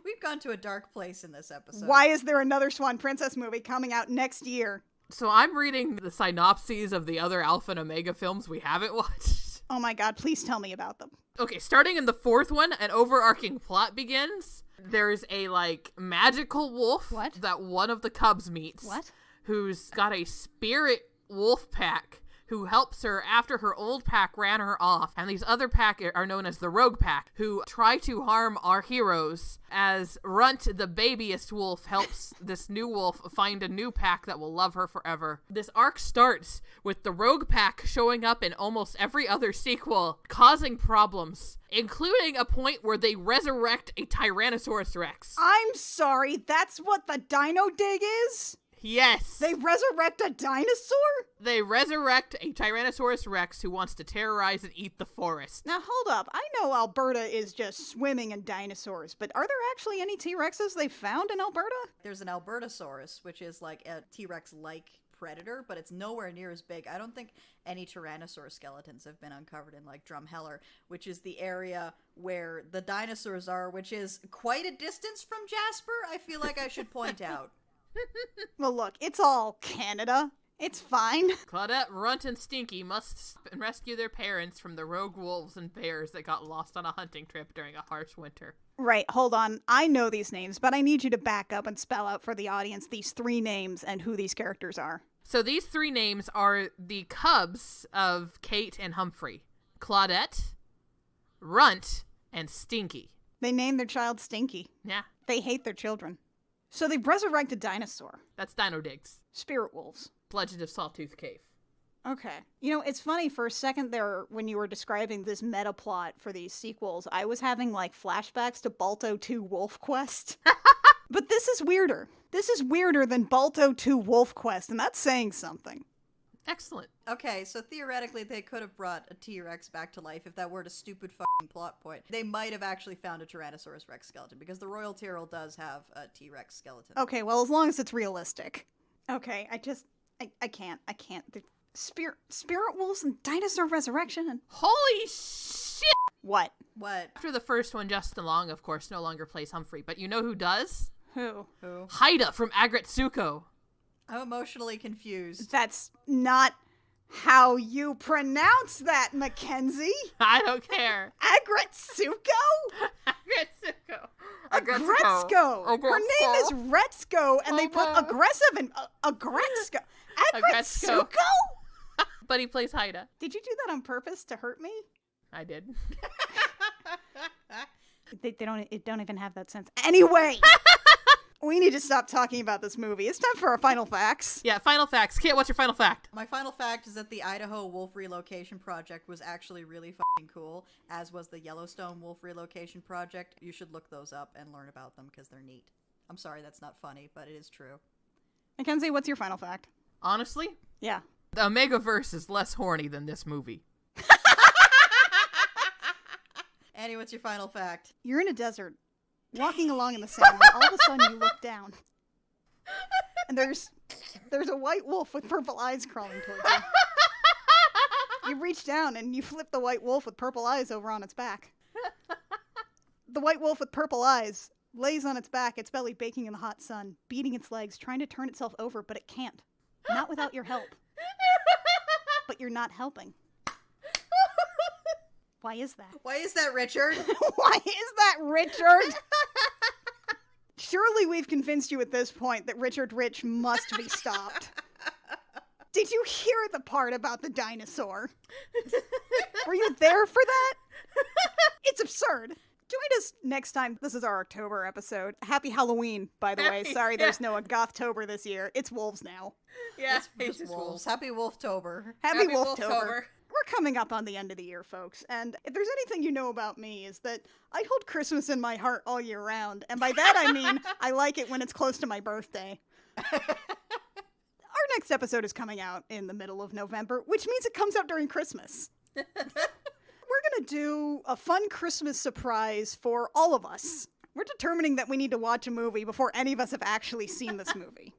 We've gone to a dark place in this episode. Why is there another Swan Princess movie coming out next year? So I'm reading the synopses of the other Alpha and Omega films we haven't watched. Oh my god, please tell me about them. Okay, starting in the fourth one, an overarching plot begins. There's a, like, magical wolf that one of the cubs meets. What? Who's got a spirit wolf pack who helps her after her old pack ran her off. And these other pack are known as the Rogue Pack, who try to harm our heroes as Runt, the babyest wolf, helps this new wolf find a new pack that will love her forever. This arc starts with the Rogue Pack showing up in almost every other sequel, causing problems, including a point where they resurrect a Tyrannosaurus Rex. I'm sorry, that's what the Dino Dig is? Yes. They resurrect a dinosaur? They resurrect a Tyrannosaurus Rex who wants to terrorize and eat the forest. Now hold up, I know Alberta is just swimming in dinosaurs, but are there actually any T-Rexes they found in Alberta? There's an Albertosaurus, which is like a T-Rex-like predator, but it's nowhere near as big. I don't think any Tyrannosaur skeletons have been uncovered in, like, Drumheller, which is the area where the dinosaurs are, which is quite a distance from Jasper, I feel like I should point out. Well, look, it's all Canada. It's fine. Claudette, Runt, and Stinky must rescue their parents from the rogue wolves and bears that got lost on a hunting trip during a harsh winter. Right, hold on. I know these names, but I need you to back up and spell out for the audience these three names and who these characters are. So these three names are the cubs of Kate and Humphrey. Claudette, Runt, and Stinky. They named their child Stinky. Yeah. They hate their children. So they resurrect a dinosaur. That's Dino Digs. Spirit wolves. Legend of Sawtooth Cave. Okay. You know, it's funny, for a second there, when you were describing this meta plot for these sequels, I was having, like, flashbacks to Balto 2 Wolf Quest. But this is weirder. This is weirder than Balto 2 Wolf Quest, and that's saying something. Excellent. Okay, so theoretically they could have brought a T-Rex back to life if that weren't a stupid fucking plot point. They might have actually found a Tyrannosaurus Rex skeleton, because the Royal Tyrrell does have a T-Rex skeleton. Okay, well, as long as it's realistic. Okay, I can't. The spirit wolves and dinosaur resurrection and... Holy shit! What? What? After the first one, Justin Long, of course, no longer plays Humphrey, but you know who does? Who? Haida from Agretsuko. I'm emotionally confused. That's not how you pronounce that, Mackenzie. I don't care. Agretsuko? Agretsuko. Agretsuko. Her name is Retsuko, and they put aggressive in Agretsuko. Agretsuko? But he plays Haida. Did you do that on purpose to hurt me? I did. They don't even have that sense. Anyway, we need to stop talking about this movie. It's time for our final facts. Yeah, final facts. Kit, what's your final fact? My final fact is that the Idaho Wolf Relocation Project was actually really fucking cool, as was the Yellowstone Wolf Relocation Project. You should look those up and learn about them because they're neat. I'm sorry that's not funny, but it is true. Mackenzie, what's your final fact? Honestly, Yeah. the Omegaverse is less horny than this movie. Annie, what's your final fact? You're in a desert, walking along in the sand, and all of a sudden you look down. And there's a white wolf with purple eyes crawling towards you. You reach down and you flip the white wolf with purple eyes over on its back. The white wolf with purple eyes lays on its back, its belly baking in the hot sun, beating its legs, trying to turn itself over, but it can't. Not without your help. But you're not helping. Why is that? Why is that, Richard? Why is that, Richard? Surely we've convinced you at this point that Richard Rich must be stopped. Did you hear the part about the dinosaur? Were you there for that? It's absurd. Join us next time. This is our October episode. Happy Halloween, by the way. Sorry there's no Gothtober this year. It's wolves now. Yeah, It's just wolves. Happy Wolftober. Happy Wolftober. We're coming up on the end of the year, folks, and if there's anything you know about me is that I hold Christmas in my heart all year round, and by that I mean I like it when it's close to my birthday. Our next episode is coming out in the middle of November, which means it comes out during Christmas. We're gonna do a fun Christmas surprise for all of us. We're determining that we need to watch a movie before any of us have actually seen this movie.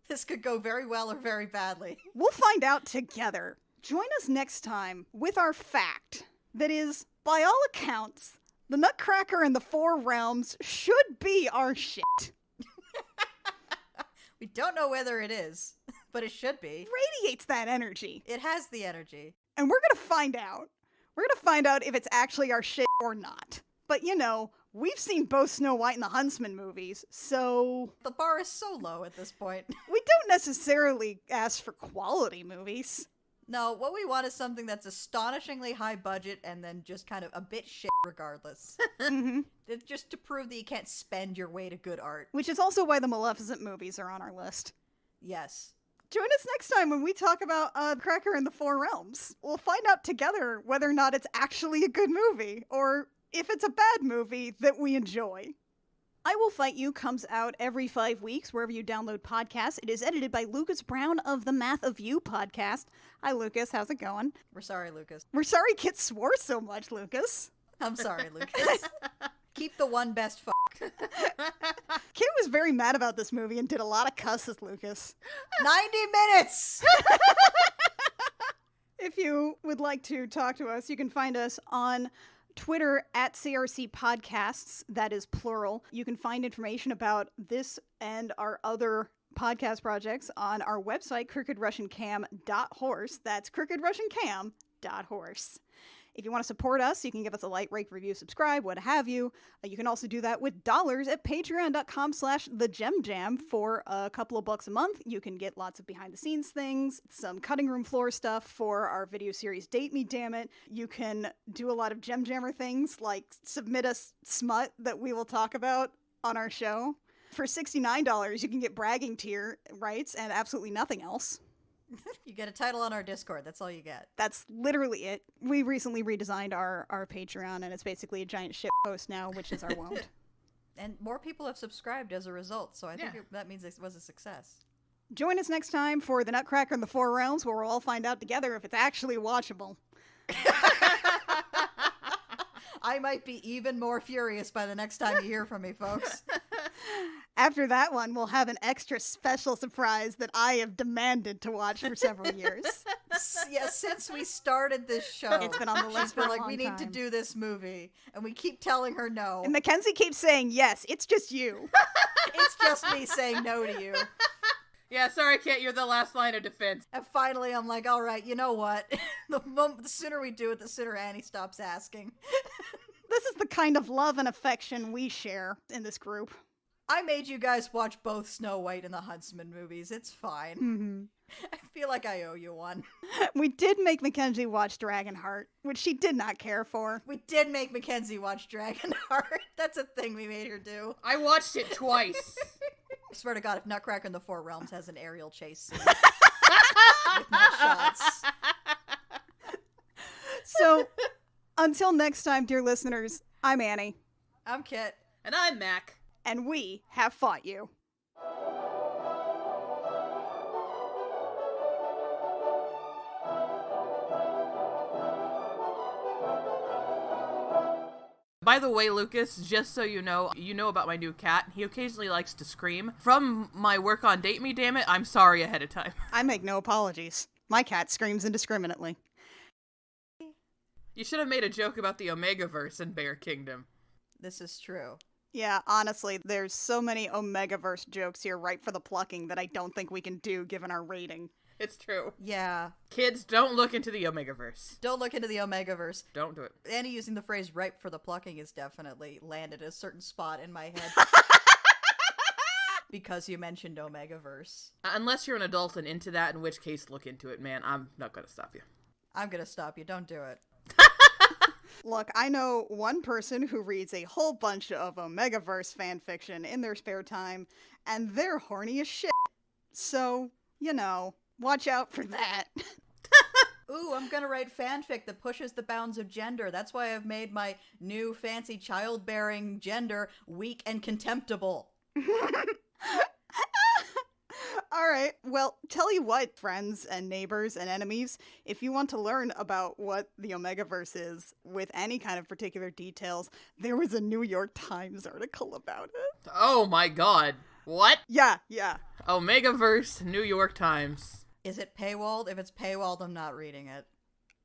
This could go very well or very badly. We'll find out together. Join us next time with our fact that is, by all accounts, the Nutcracker in the Four Realms should be our shit. We don't know whether it is, but it should be. Radiates that energy. It has the energy. And we're gonna find out. We're gonna find out if it's actually our shit or not. But you know, we've seen both Snow White and the Huntsman movies, so The bar is so low at this point. we don't necessarily ask for quality movies. No, what we want is something that's astonishingly high budget and then just kind of a bit shit regardless. It's just to prove that you can't spend your way to good art. Which is also why the Maleficent movies are on our list. Yes. Join us next time when we talk about Cracker in the Four Realms. We'll find out together whether or not it's actually a good movie, or if it's a bad movie that we enjoy. I Will Fight You comes out every 5 weeks wherever you download podcasts. It is edited by Lucas Brown of the Math of You podcast. Hi, Lucas. How's it going? We're sorry, Lucas. We're sorry Kit swore so much, Lucas. I'm sorry, Lucas. Keep the one best fuck. Kit was very mad about this movie and did a lot of cusses, Lucas. 90 minutes! If you would like to talk to us, you can find us on Twitter at CRC Podcasts, that is plural. You can find information about this and our other podcast projects on our website, crookedrussiancam.horse. That's crookedrussiancam.horse. If you want to support us, you can give us a like, rate, review, subscribe, what have you. You can also do that with dollars at patreon.com/thegemjam. For a couple of bucks a month, you can get lots of behind-the-scenes things, some cutting room floor stuff for our video series Date Me Dammit. You can do a lot of Gem Jammer things, like submit us smut that we will talk about on our show. For $69, you can get bragging tier rights and absolutely nothing else. You get a title on our Discord. That's all you get. That's literally it. We recently redesigned our Patreon, and it's basically a giant shit post now, which is our wound. And more people have subscribed as a result, so I think that means it was a success. Join us next time for The Nutcracker in the Four Realms, where we'll all find out together if it's actually watchable. I might be even more furious by the next time you hear from me, folks. After that one, we'll have an extra special surprise that I have demanded to watch for several years. Yeah, since we started this show, It's been on the list she's been for a like, long we need to time. do this movie, and we keep telling her no. And Mackenzie keeps saying, yes, it's just you. It's just me saying no to you. Yeah, sorry, Kit, you're the last line of defense. And finally, I'm like, all right, you know what? The sooner we do it, the sooner Annie stops asking. This is the kind of love and affection we share in this group. I made you guys watch both Snow White and the Huntsman movies. It's fine. Mm-hmm. I feel like I owe you one. We did make Mackenzie watch Dragonheart, which she did not care for. We did make Mackenzie watch Dragonheart. That's a thing we made her do. I watched it twice. I swear to God, if Nutcracker in the Four Realms has an aerial chase scene with nut shots. So, until next time, dear listeners, I'm Annie, I'm Kit. And I'm Mac. and we have fought you. By the way, Lucas, just so you know about my new cat. He occasionally likes to scream. From my work on Date Me, damn it, I'm sorry ahead of time. I make no apologies. My cat screams indiscriminately. You should have made a joke about the Omegaverse in Bear Kingdom. This is true. Yeah, honestly, there's so many Omegaverse jokes here ripe for the plucking that I don't think we can do given our rating. It's true. Yeah. Kids, don't look into the Omegaverse. Don't look into the Omegaverse. Don't do it. Annie using the phrase ripe for the plucking is definitely landed a certain spot in my head. Because you mentioned Omegaverse. Unless you're an adult and into that, in which case look into it, man. I'm not gonna stop you. I'm gonna stop you. Don't do it. Look, I know one person who reads a whole bunch of Omegaverse fanfiction in their spare time, and they're horny as shit. So, you know, watch out for that. Ooh, I'm gonna write fanfic that pushes the bounds of gender. That's why I've made my new fancy childbearing gender weak and contemptible. All right. Well, tell you what, friends and neighbors and enemies, if you want to learn about what the Omegaverse is with any kind of particular details, there was a New York Times article about it. Oh my god. What? Yeah. Omegaverse, New York Times. Is it paywalled? If it's paywalled, I'm not reading it.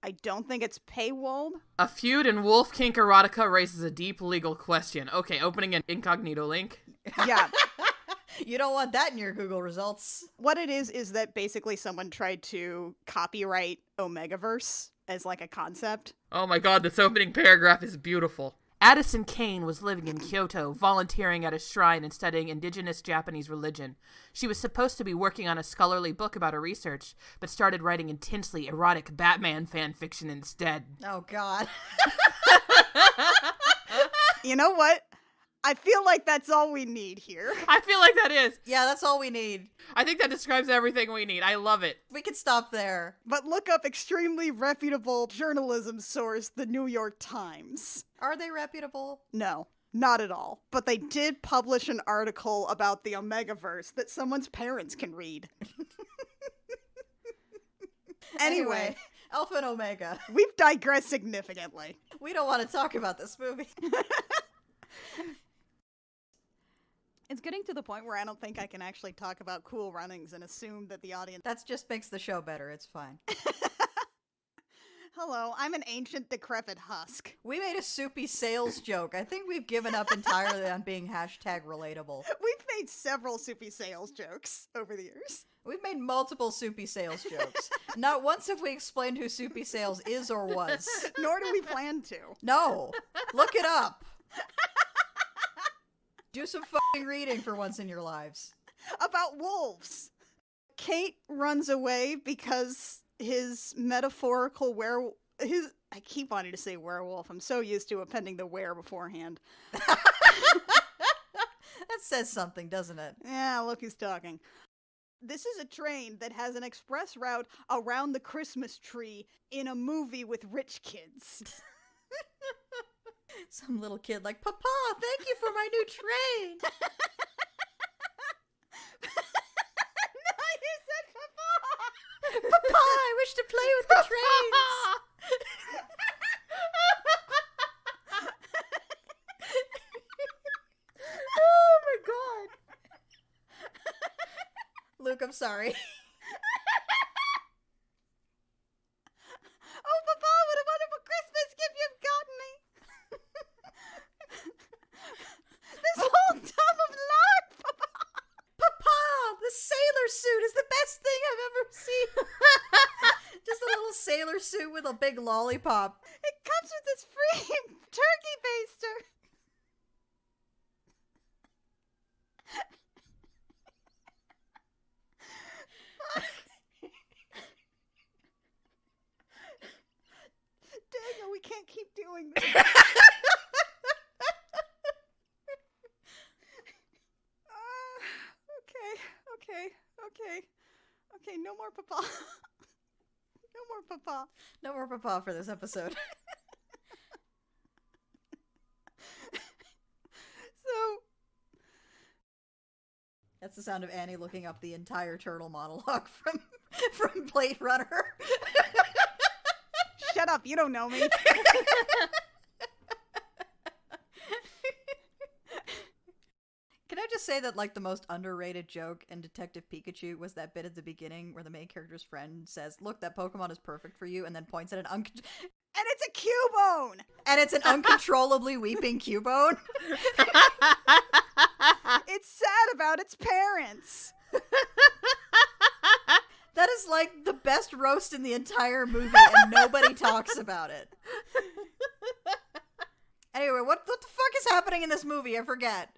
I don't think it's paywalled. A feud in Wolf Kink Erotica raises a deep legal question. Okay, opening an incognito link. Yeah. You don't want that in your Google results. What it is that basically someone tried to copyright Omegaverse as like a concept. Oh my god, this opening paragraph is beautiful. Addison Kane was living in Kyoto, volunteering at a shrine and studying indigenous Japanese religion. She was supposed to be working on a scholarly book about her research, but started writing intensely erotic Batman fan fiction instead. Oh, God. You know what? I feel like that's all we need here. I feel like that is. Yeah, that's all we need. I think that describes everything we need. I love it. We could stop there. But look up extremely reputable journalism source, the New York Times. Are they reputable? No, not at all. But they did publish an article about the Omegaverse that someone's parents can read. Anyway, Alpha and Omega. we've digressed significantly. We don't want to talk about this movie. It's getting to the point where I don't think I can actually talk about Cool Runnings and assume that the audience... That just makes the show better. It's fine. Hello, I'm an ancient decrepit husk. We made a soupy sales joke. I think we've given up entirely on being hashtag relatable. We've made several soupy sales jokes over the years. We've made multiple soupy sales jokes. Not once have we explained who soupy sales is or was. Nor do we plan to. No. Look it up. Do some fucking reading for once in your lives. About wolves. Kate runs away because his metaphorical I keep wanting to say werewolf. I'm so used to appending the were beforehand. That says something, doesn't it? Yeah, look who's talking. This is a train that has an express route around the Christmas tree in a movie with rich kids. Some little kid like, Papa, thank you for my new train. No, you said Papa! Papa, I wish to play with the trains. Oh my god. Luke, I'm sorry. too with a big lollipop. It comes with this free turkey baster. Daniel, we can't keep doing this. Okay, no more papa. No more papa. No more papa for this episode. So, that's the sound of Annie looking up the entire turtle monologue from Blade Runner. shut up, you don't know me. Can I just say that, like, the most underrated joke in Detective Pikachu was that bit at the beginning where the main character's friend says, "Look, that Pokemon is perfect for you," and then points at And it's a Cubone! and it's an uncontrollably weeping Cubone. It's sad about its parents. That is, like, the best roast in the entire movie, and nobody talks about it. Anyway, what the fuck is happening in this movie? I forget.